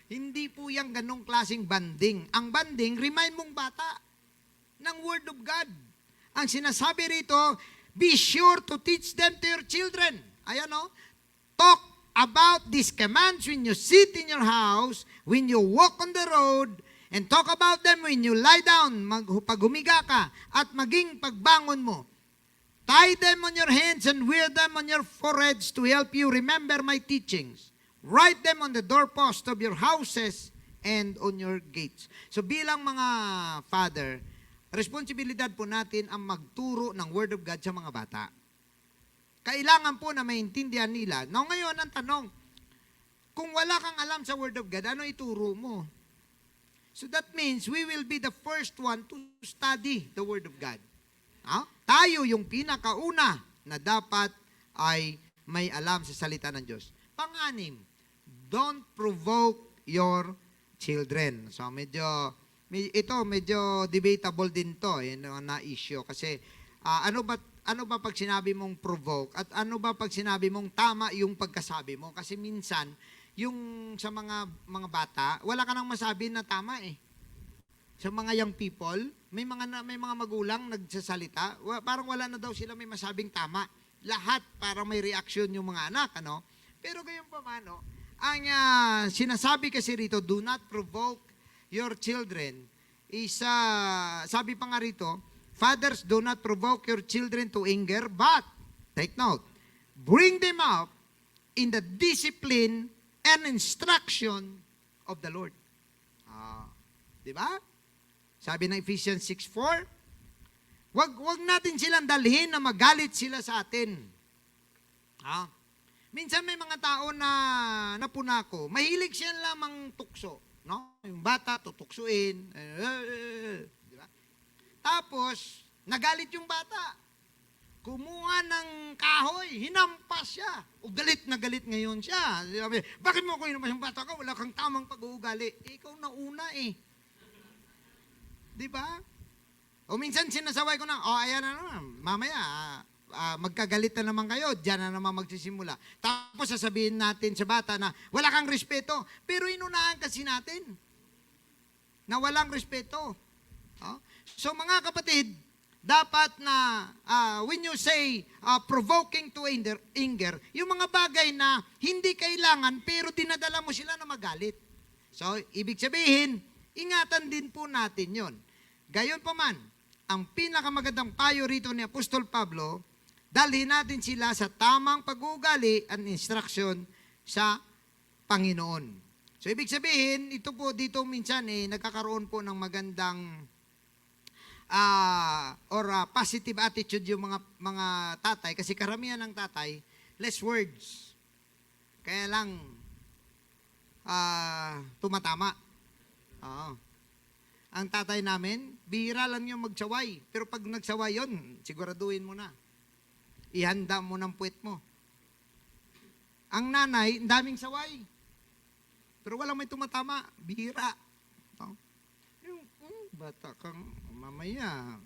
Hindi po yung ganong klaseng banding. Ang banding, remind mong bata ng Word of God. Ang sinasabi rito, be sure to teach them to your children. Ayan talk about these commands when you sit in your house, when you walk on the road, and talk about them when you lie down, pag humiga ka, at maging pagbangon mo. Tie them on your hands and wear them on your foreheads to help you remember my teachings. Write them on the doorpost of your houses and on your gates. So bilang mga father, responsibilidad po natin ang magturo ng Word of God sa mga bata. Kailangan po na maintindihan nila. Now ngayon, ang tanong, kung wala kang alam sa Word of God, ano ituro mo? So that means we will be the first one to study the Word of God. Tayo yung pinakauna na dapat ay may alam sa salita ng Diyos. Pang-anim, don't provoke your children. So medyo debatable din to na issue kasi ano ba pag sinabi mong provoke at ano ba pag sinabi mong tama yung pagkasabi mo? Kasi minsan yung sa mga bata, wala ka nang masabi na tama eh. Sa mga young people, may mga magulang nagsasalita, parang wala na daw sila may masabing tama. Lahat parang may reaksyon yung mga anak, Pero gayon pa man, ang sinasabi kasi rito, do not provoke your children, is, sabi pa nga rito, fathers, do not provoke your children to anger, but, take note, bring them up in the discipline and instruction of the Lord. Di ba? Sabi ng Ephesians 6:4, wag natin silang dalhin na magalit sila sa atin. Minsan may mga tao na napuna ko, mahilig siya lamang tukso. No? Yung bata, tutuksuin. Di ba? Tapos, nagalit yung bata. Kumuha ng kahoy, hinampas siya. O galit na galit ngayon siya. Sabi, bakit mo ako hinampas yung bata ka? Wala kang tamang pag-uugali. Ikaw na una eh. Di ba? O minsan sinasaway ko na, ayan na naman, mamaya, magkagalit na naman kayo, diyan na naman magsisimula. Tapos sasabihin natin sa bata na wala kang respeto, pero inunahan kasi natin na walang respeto. So mga kapatid, dapat na when you say provoking to anger, yung mga bagay na hindi kailangan pero dinadala mo sila na magalit. So ibig sabihin, ingatan din po natin yon. Gayon pa man, ang pinakamagandang payo rito ni Apostol Pablo, dalhin natin sila sa tamang pag-uugali at instruction sa Panginoon. So, ibig sabihin, ito po dito minsan nagkakaroon po ng magandang positive attitude yung mga tatay. Kasi karamihan ng tatay, less words. Kaya lang, tumatama. Ang tatay namin, bihira lang yung magsaway. Pero pag nagsaway yon, siguraduhin mo na. Ihanda mo ng puwet mo. Ang nanay, daming saway. Pero walang may tumatama. Bihira. Yung bata kang mamaya.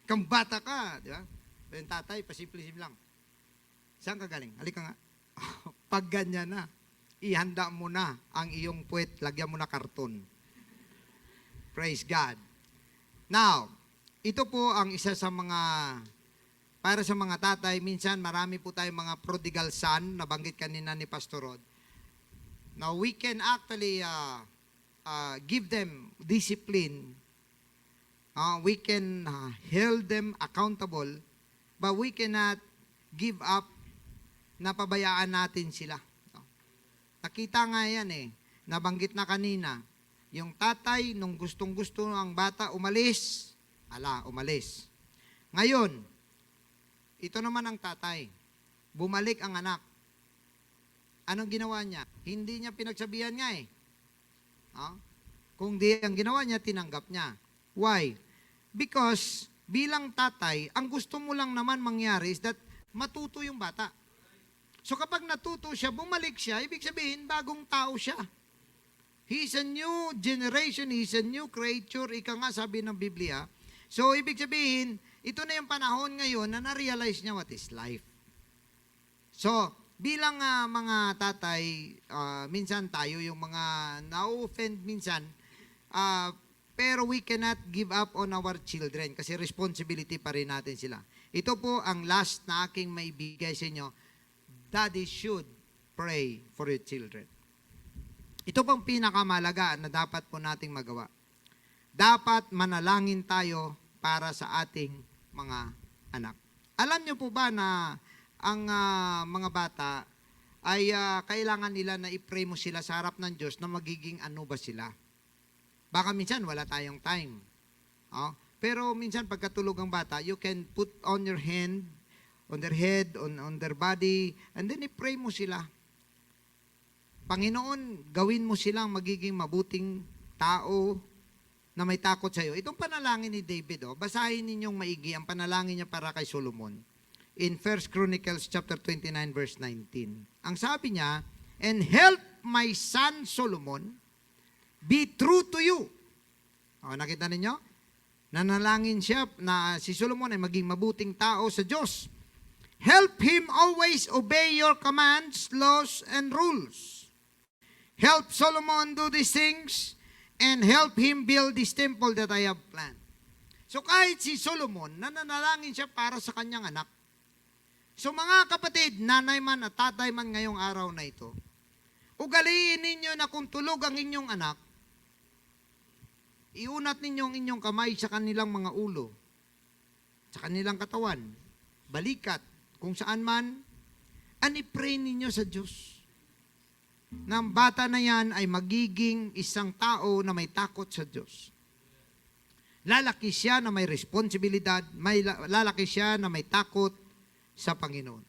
Kang bata ka. Di ba? Yung tatay, pasimple-simple lang. Saan ka galing? Halika nga. Pag ganyan na, ihanda mo na ang iyong puwet. Lagyan mo na karton. Praise God. Now, ito po ang isa sa mga, para sa mga tatay, minsan marami po tayong mga prodigal son, nabanggit kanina ni Pastor Rod. Now, we can actually give them discipline. We can hold them accountable, but we cannot give up na pabayaan natin sila. Nakita nga yan nabanggit na kanina. Yung tatay, nung gustong-gusto ang bata umalis, umalis. Ngayon, ito naman ang tatay. Bumalik ang anak. Anong ginawa niya? Hindi niya pinagsabihan nga Kung di ang ginawa niya, tinanggap niya. Why? Because bilang tatay, ang gusto mo lang naman mangyari is that matuto yung bata. So kapag natuto siya, bumalik siya, ibig sabihin, bagong tao siya. He's a new generation, he's a new creature, ika nga sabi ng Biblia. So, ibig sabihin, ito na yung panahon ngayon na na-realize niya what is life. So, bilang mga tatay, minsan tayo yung mga na-offend minsan, pero we cannot give up on our children kasi responsibility pa rin natin sila. Ito po ang last na aking maibigay sa inyo. Daddy should pray for your children. Ito pang pinakamalaga na dapat po nating magawa. Dapat manalangin tayo para sa ating mga anak. Alam niyo po ba na ang mga bata ay kailangan nila na i-pray mo sila sa harap ng Diyos na magiging ano ba sila? Baka minsan wala tayong time. Pero minsan pagkatulog ang bata, you can put on your hand, on their head, on their body, and then i-pray mo sila. Panginoon, gawin mo silang magiging mabuting tao na may takot sa iyo. Itong panalangin ni David, basahin ninyong maigi ang panalangin niya para kay Solomon. In 1 Chronicles chapter 29 verse 19. Ang sabi niya, and help my son Solomon be true to you. Nakita ninyo? Nanalangin siya na si Solomon ay maging mabuting tao sa Diyos. Help him always obey your commands, laws, and rules. Help Solomon do these things and help him build this temple that I have planned. So kahit si Solomon, nananalangin siya para sa kanyang anak. So mga kapatid, nanay man at tatay man ngayong araw na ito, ugaliin ninyo na kung tulog ang inyong anak, iunat ninyo ang inyong kamay sa kanilang mga ulo, sa kanilang katawan, balikat, kung saan man, and i-pray ninyo sa Diyos. Na ang bata na yan ay magiging isang tao na may takot sa Diyos. Lalaki siya na may responsibilidad, lalaki siya na may takot sa Panginoon.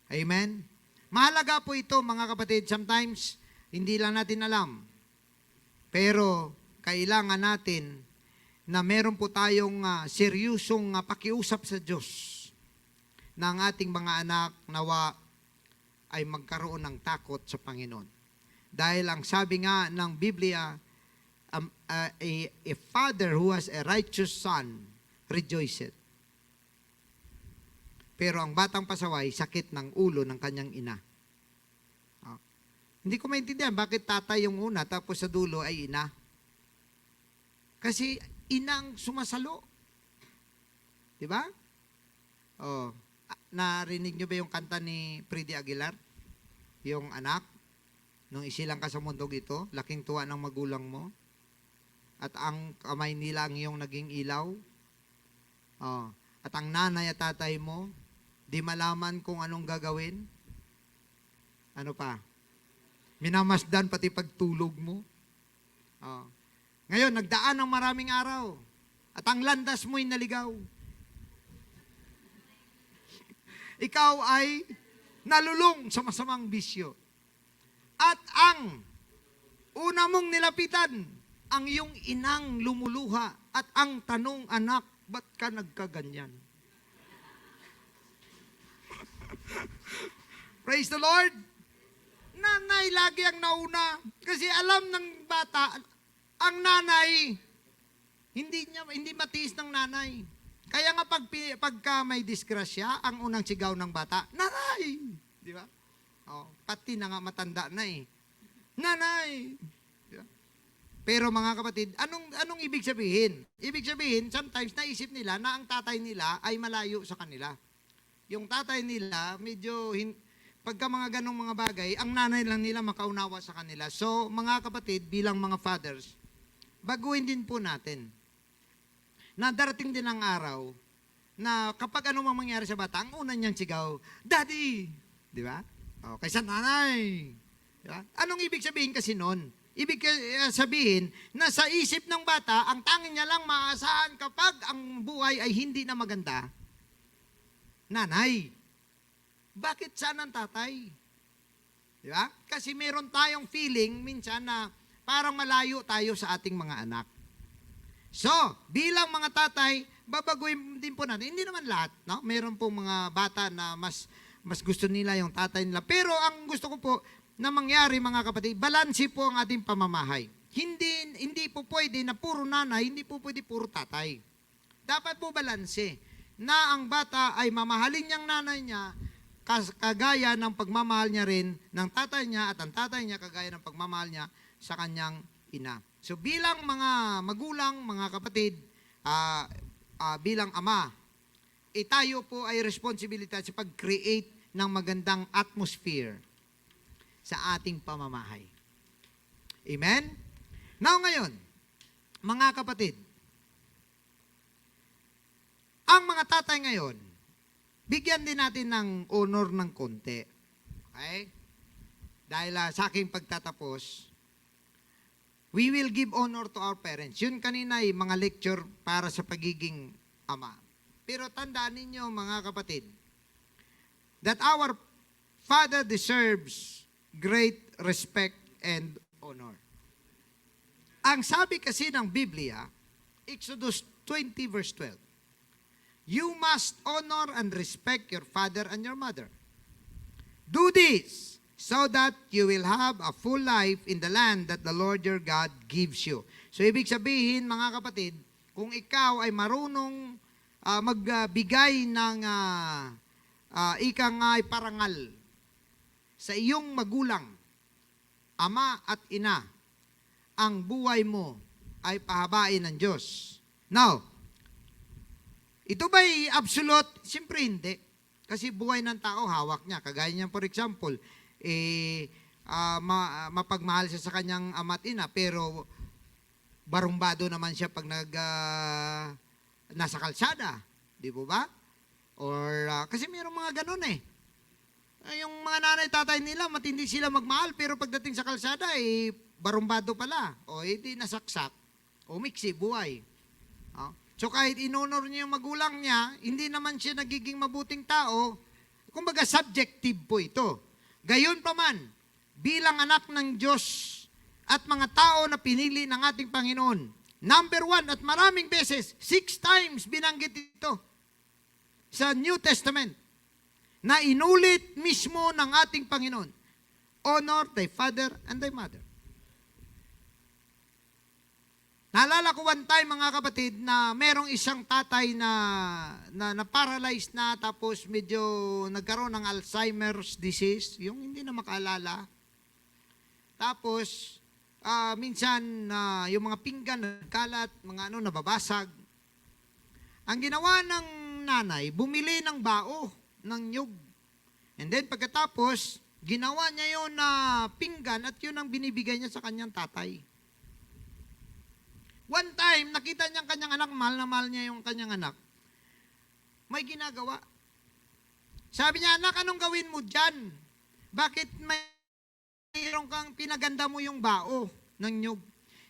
Amen? Mahalaga po ito, mga kapatid. Sometimes, hindi lang natin alam. Pero, kailangan natin na meron po tayong seryosong pakiusap sa Diyos na ang ating mga anak nawa ay magkaroon ng takot sa Panginoon. Dahil ang sabi nga ng Biblia, a father who has a righteous son rejoiceth. Pero ang batang pasaway, sakit ng ulo ng kanyang ina. Hindi ko maintindihan bakit tatay yung una tapos sa dulo ay ina. Kasi inang sumasalo. Di ba? Oh, narinig nyo ba yung kanta ni Freddy Aguilar? Yung anak, nung isilang ka sa mundog ito, laking tuwa ng magulang mo, at ang kamay nila ang iyong naging ilaw. Oh, at ang nanay at tatay mo, di malaman kung anong gagawin. Ano pa? Minamasdan pati pagtulog mo. Oh. Ngayon, nagdaan ng maraming araw. At ang landas mo'y naligaw. Ikaw ay nalulong sa masamang bisyo. At ang una mong nilapitan, ang iyong inang lumuluha. At ang tanong, anak, ba't ka nagkaganyan? Praise the Lord. Nanay lagi ang nauna. Kasi alam ng bata, ang nanay, hindi matiis ng nanay. Kaya nga pagka may disgrasya, ang unang sigaw ng bata, nanay! Di ba? Oh, pati na nga matanda na eh. Nanay! Di ba? Pero mga kapatid, anong ibig sabihin? Ibig sabihin, sometimes naisip nila na ang tatay nila ay malayo sa kanila. Yung tatay nila, medyo, pagka mga ganong mga bagay, ang nanay lang nila makaunawa sa kanila. So, mga kapatid, bilang mga fathers, baguhin din po natin na darating din ang araw na kapag ano mang mangyari sa bata, ang una niyang sigaw, Daddy! Di ba? O, kaysa nanay. Di ba? Anong ibig sabihin kasi nun? Ibig sabihin na sa isip ng bata, ang tanging niya lang maaasahan kapag ang buhay ay hindi na maganda, nanay. Bakit saan ang tatay? Di ba? Kasi meron tayong feeling minsan na parang malayo tayo sa ating mga anak. So, bilang mga tatay, babaguhin din po natin. Hindi naman lahat, no? Meron pong mga bata na mas gusto nila yung tatay nila. Pero ang gusto ko po na mangyari, mga kapatid, balanse po ang ating pamamahay. Hindi po pwede na puro nanay, hindi po pwede puro tatay. Dapat po balanse na ang bata ay mamahalin niyang nanay niya kagaya ng pagmamahal niya rin ng tatay niya at ang tatay niya kagaya ng pagmamahal niya sa kanyang ina. So bilang mga magulang, mga kapatid, bilang ama, tayo po ay responsibilidad sa pag-create ng magandang atmosphere sa ating pamamahay. Amen? Now ngayon, mga kapatid, ang mga tatay ngayon, bigyan din natin ng honor ng konti. Okay? Dahil sa aking pagtatapos, we will give honor to our parents. Yun kanina ay mga lecture para sa pagiging ama. Pero tandaan ninyo, mga kapatid, that our father deserves great respect and honor. Ang sabi kasi ng Biblia, Exodus 20 verse 12, you must honor and respect your father and your mother. Do this so that you will have a full life in the land that the Lord your God gives you. So, ibig sabihin, mga kapatid, kung ikaw ay marunong magbigay ng ikang parangal sa iyong magulang, ama at ina, ang buhay mo ay pahabain ng Diyos. Now, ito ba'y absolute? Siyempre hindi. Kasi buhay ng tao, hawak niya. Kagaya niya, for example, mapagmahal siya sa kanyang ama at ina, pero barumbado naman siya pag nasa kalsada. Di po ba? Or, kasi mayroong mga ganun eh. Yung mga nanay, tatay nila, matindi sila magmahal, pero pagdating sa kalsada, barumbado pala. O, hindi nasaksak. O, miksi, buhay. So, kahit inonor niya yung magulang niya, hindi naman siya nagiging mabuting tao, Kumbaga, subjective po ito. Gayon pa man, bilang anak ng Diyos at mga tao na pinili ng ating Panginoon, number 1, at maraming beses, 6 times binanggit ito sa New Testament, na inulit mismo ng ating Panginoon, honor thy father and thy mother. Naalala ko one time, mga kapatid, na merong isang tatay na paralyzed na, tapos medyo nagkaroon ng Alzheimer's disease, yung hindi na makaalala. Tapos, minsan, yung mga pinggan nagkalat, mga nababasag. Ang ginawa ng nanay, bumili ng bao, ng nyug. And then, pagkatapos, ginawa niya yun na pinggan at yun ang binibigay niya sa kanyang tatay. One time, nakita niya ang kanyang anak, mahal na mahal niya yung kanyang anak. May ginagawa. Sabi niya, anak, anong gawin mo dyan? Bakit mayroon kang pinaganda mo yung bao ng nyug?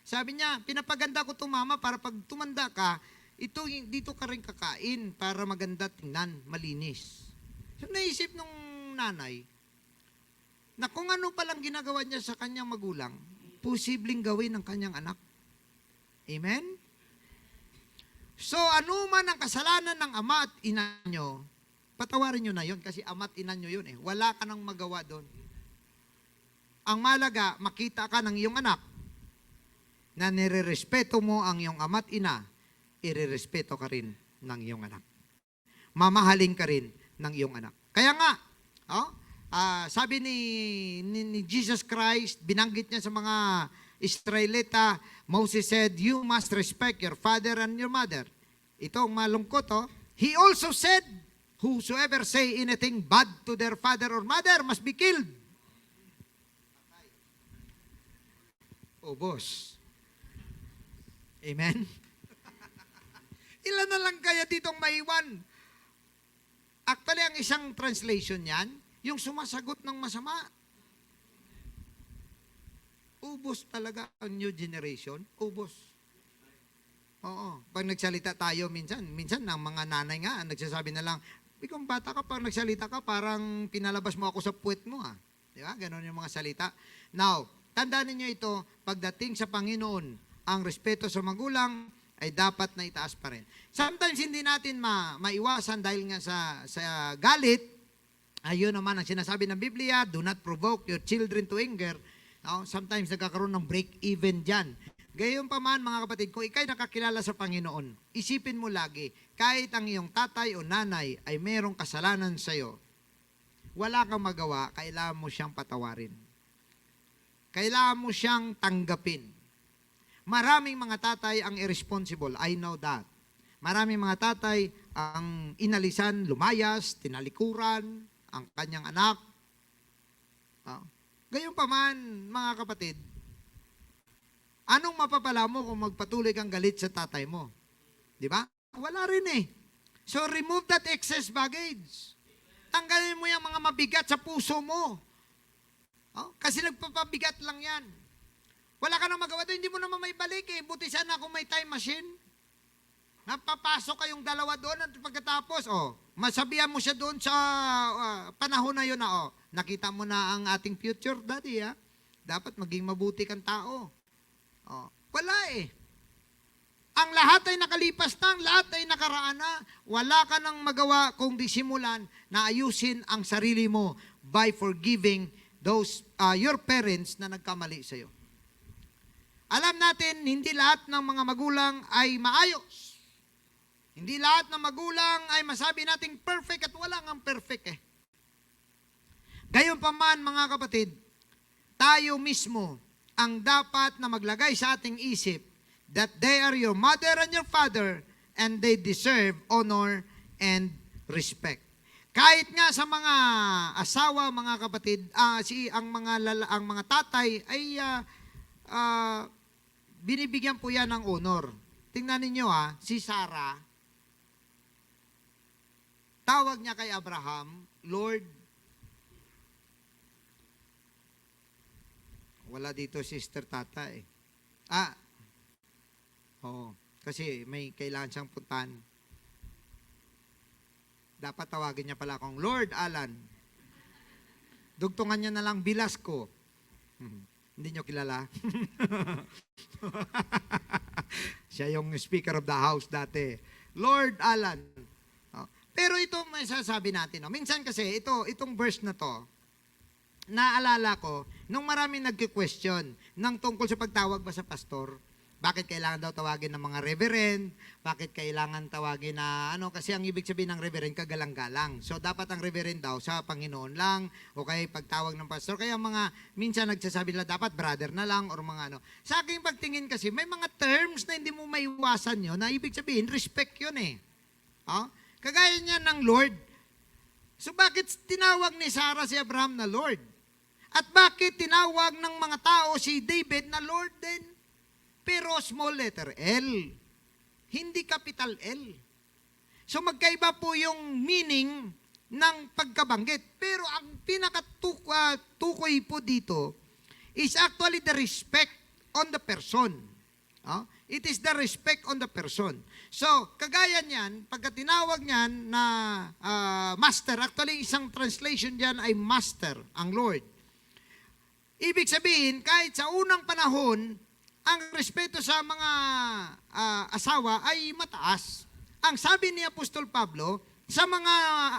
Sabi niya, pinapaganda ko to mama para pag tumanda ka, dito ka rin kakain para maganda tingnan, malinis. So naisip nung nanay, na kung ano palang ginagawa niya sa kanyang magulang, posibleng gawin ng kanyang anak. Amen? So, ano man ang kasalanan ng ama at ina nyo, patawarin nyo na yun kasi ama at ina nyo yun eh. Wala ka nang magawa doon. Ang malaga, makita ka ng iyong anak na nirerespeto mo ang iyong ama at ina, irerespeto ka rin ng iyong anak. Mamahalin ka rin ng iyong anak. Kaya nga, sabi ni Jesus Christ, binanggit niya sa mga Israelita, Moses said, you must respect your father and your mother. Ito ang malungkot, He also said, whosoever say anything bad to their father or mother must be killed. Boss. Amen? Ilan na lang kaya ditong maiwan? Actually, ang isang translation yan, yung sumasagot ng masama. Ubos talaga ang new generation. Ubos. Oo. Pag nagsalita tayo minsan ang mga nanay nga, nagsasabi na lang, ikaw bata ka, pag nagsalita ka, parang pinalabas mo ako sa puwet mo. Di ba? Ganon yung mga salita. Now, tandaan niyo ito, pagdating sa Panginoon, ang respeto sa magulang ay dapat na itaas pa rin. Sometimes hindi natin maiwasan dahil nga sa galit, ayun naman ang sinasabi ng Biblia, do not provoke your children to anger. Sometimes nagkakaroon ng break-even dyan. Gayon pa man, mga kapatid, kung ikay nakakilala sa Panginoon, isipin mo lagi, kahit ang iyong tatay o nanay ay merong kasalanan sa iyo, wala kang magawa, kailangan mo siyang patawarin. Kailangan mo siyang tanggapin. Maraming mga tatay ang irresponsible, I know that. Maraming mga tatay ang inalisan, lumayas, tinalikuran, ang kanyang anak. Gayon pa man, mga kapatid, anong mapapala mo kung magpatuloy kang galit sa tatay mo? Di ba? Wala rin eh. So, remove that excess baggage. Tanggalin mo yung mga mabigat sa puso mo. Kasi nagpapabigat lang yan. Wala ka nang magawa doon, hindi mo naman may balik eh. Buti sana kung may time machine. Napapasok kayong dalawa doon at pagkatapos, masabihan mo siya doon sa panahon na yun na, nakita mo na ang ating future, daddy, dapat maging mabuti kang tao. Wala eh. Ang lahat ay nakalipas na, ang lahat ay nakaraan na. Wala ka nang magawa kung disimulan na ayusin ang sarili mo by forgiving those your parents na nagkamali sa iyo. Alam natin, hindi lahat ng mga magulang ay maayos. Hindi lahat ng magulang ay masabi nating perfect at wala ngang perfect eh. Gayon pa man, mga kapatid, tayo mismo ang dapat na maglagay sa ating isip that they are your mother and your father and they deserve honor and respect. Kahit nga sa mga asawa, mga kapatid, ang mga tatay ay binibigyan po yan ng honor. Tingnan ninyo si Sarah, tawag niya kay Abraham, Lord. Wala dito sister tata eh. Oo. Kasi may kailangan siyang puntahan. Dapat tawagin niya pala akong Lord Alan. Dugtungan niya na lang Bilasco. Hindi niyo kilala? Siya yung Speaker of the House dati. Lord Alan. Oh. Pero ito may sasabi natin. No? Minsan kasi, itong verse na to, naalala ko, nung maraming nagki-question ng tungkol sa pagtawag ba sa pastor, bakit kailangan daw tawagin ng mga reverend, bakit kailangan tawagin na, kasi ang ibig sabihin ng reverend, kagalang-galang. So, dapat ang reverend daw sa Panginoon lang, o kaya pagtawag ng pastor. Kaya minsan nagsasabi nila, dapat brother na lang, or mga Sa aking pagtingin kasi, may mga terms na hindi mo maiwasan yun, na ibig sabihin, respect yun eh. Oh? Kagaya niya ng Lord. So, bakit tinawag ni Sarah si Abraham na Lord? At bakit tinawag ng mga tao si David na Lord din? Pero small letter L. Hindi capital L. So magkaiba po yung meaning ng pagkabanggit. Pero ang pinakatukoy po dito is actually the respect on the person. It is the respect on the person. So, kagaya niyan, pagka tinawag niyan na master, actually isang translation diyan ay master, ang Lord. Ibig sabihin, kahit sa unang panahon, ang respeto sa mga asawa ay mataas. Ang sabi ni Apostol Pablo, sa mga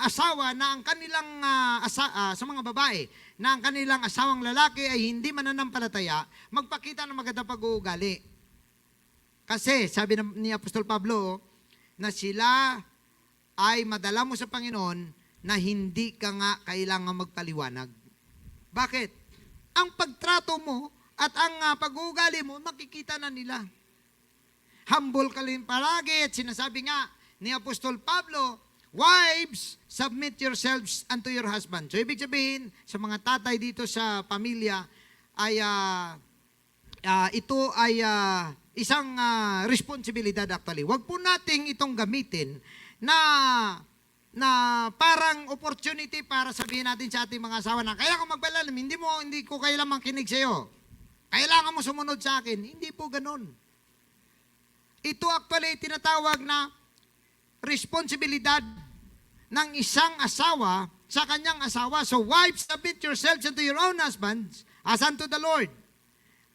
asawa na ang kanilang, sa mga babae, na ang kanilang asawang lalaki ay hindi mananampalataya, magpakita ng magandang pag-uugali. Kasi, sabi ni Apostol Pablo, na sila ay madala mo sa Panginoon na hindi ka nga kailangan magpaliwanag. Bakit? Ang pagtrato mo at ang pag-uugali mo, makikita na nila. Humble ka rin palagi at sinasabi nga ni Apostol Pablo, wives, submit yourselves unto your husband. So, ibig sabihin, sa mga tatay dito sa pamilya, ay ito ay isang responsibilidad actually. Huwag po nating itong gamitin na parang opportunity para sabihin natin sa ating mga asawa na, kaya kung magpalalim, hindi ko kailangan makinig sa iyo. Kailangan mo sumunod sa akin. Hindi po ganun. Ito actually tinatawag na responsibilidad ng isang asawa sa kanyang asawa. So, wives, submit yourselves unto your own husbands as unto the Lord.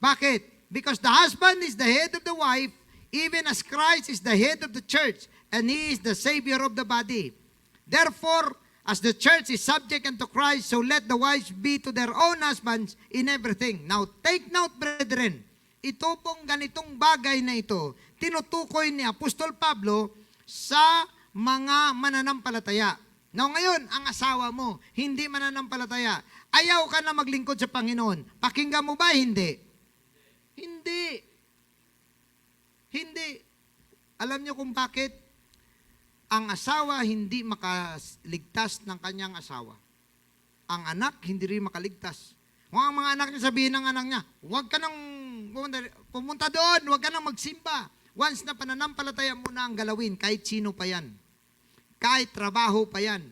Bakit? Because the husband is the head of the wife, even as Christ is the head of the church, and He is the Savior of the body. Therefore, as the church is subject unto Christ, so let the wives be to their own husbands in everything. Now, take note, brethren, ito pong ganitong bagay na ito, tinutukoy ni Apostol Pablo sa mga mananampalataya. Now, ngayon, ang asawa mo, hindi mananampalataya. Ayaw ka na maglingkod sa Panginoon. Pakinggan mo ba? Hindi. Hindi. Hindi. Alam niyo kung bakit? Ang asawa hindi makaligtas ng kanyang asawa. Ang anak hindi rin makaligtas. Kung ang mga anak niya sabihin ng anak niya, huwag ka nang pumunta doon, huwag ka nang magsimba. Once na pananampalataya mo na ang galawin, kahit sino pa yan. Kahit trabaho pa yan.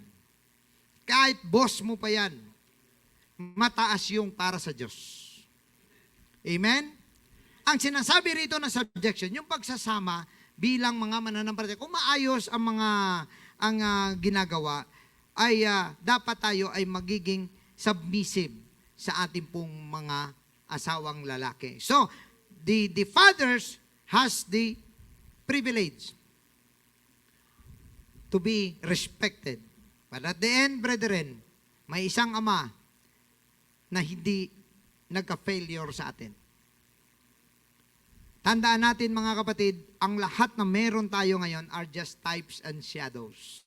Kahit boss mo pa yan. Mataas yung para sa Diyos. Amen? Ang sinasabi rito na subjection, yung pagsasama, bilang mga mananampalataya, kung maayos ang ginagawa, ay dapat tayo ay magiging submissive sa ating pong mga asawang lalaki. So, the fathers has the privilege to be respected. But at the end, brethren, may isang ama na hindi nagka-failure sa atin. Tandaan natin mga kapatid, ang lahat na meron tayo ngayon are just types and shadows.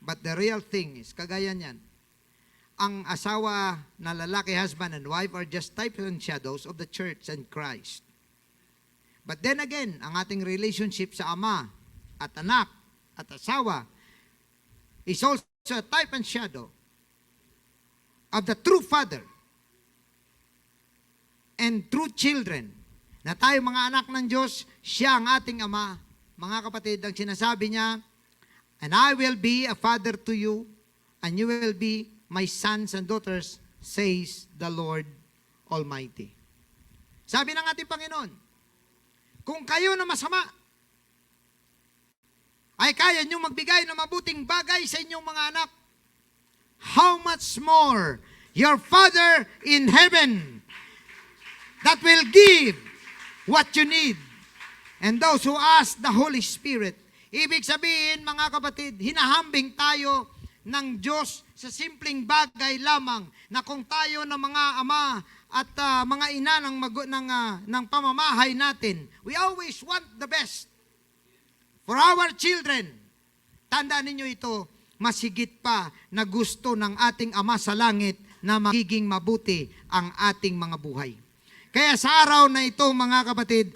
But the real thing is, kagaya niyan, ang asawa na lalaki, husband and wife are just types and shadows of the church and Christ. But then again, ang ating relationship sa ama at anak at asawa is also a type and shadow of the true father and true children. Na tayo mga anak ng Diyos, siya ang ating ama. Mga kapatid, ang sinasabi niya, and I will be a father to you, and you will be my sons and daughters, says the Lord Almighty. Sabi ng ating Panginoon, kung kayo na masama, ay kaya nyo magbigay ng mabuting bagay sa inyong mga anak, how much more your Father in heaven that will give what you need. And those who ask the Holy Spirit. Ibig sabihin, mga kapatid, hinahambing tayo ng Diyos sa simpleng bagay lamang na kung tayo ng mga ama at mga ina ng pamamahay natin, we always want the best for our children. Tandaan ninyo ito, mas higit pa na gusto ng ating Ama sa langit na magiging mabuti ang ating mga buhay. Kaya sa araw na ito, mga kapatid,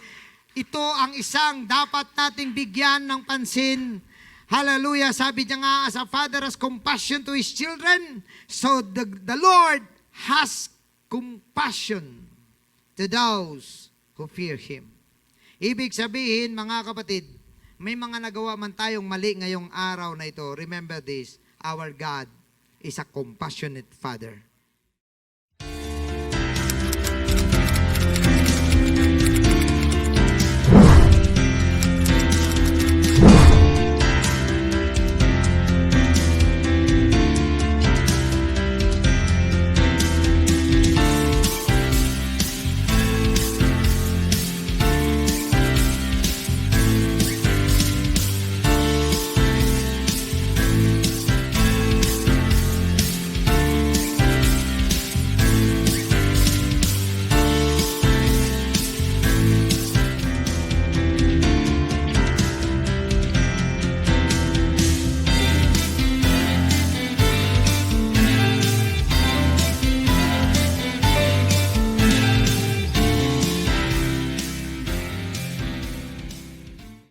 ito ang isang dapat nating bigyan ng pansin. Hallelujah. Sabi niya nga, as a father has compassion to his children, so the Lord has compassion to those who fear Him. Ibig sabihin, mga kapatid, may mga nagawa man tayong mali ngayong araw na ito. Remember this, our God is a compassionate Father.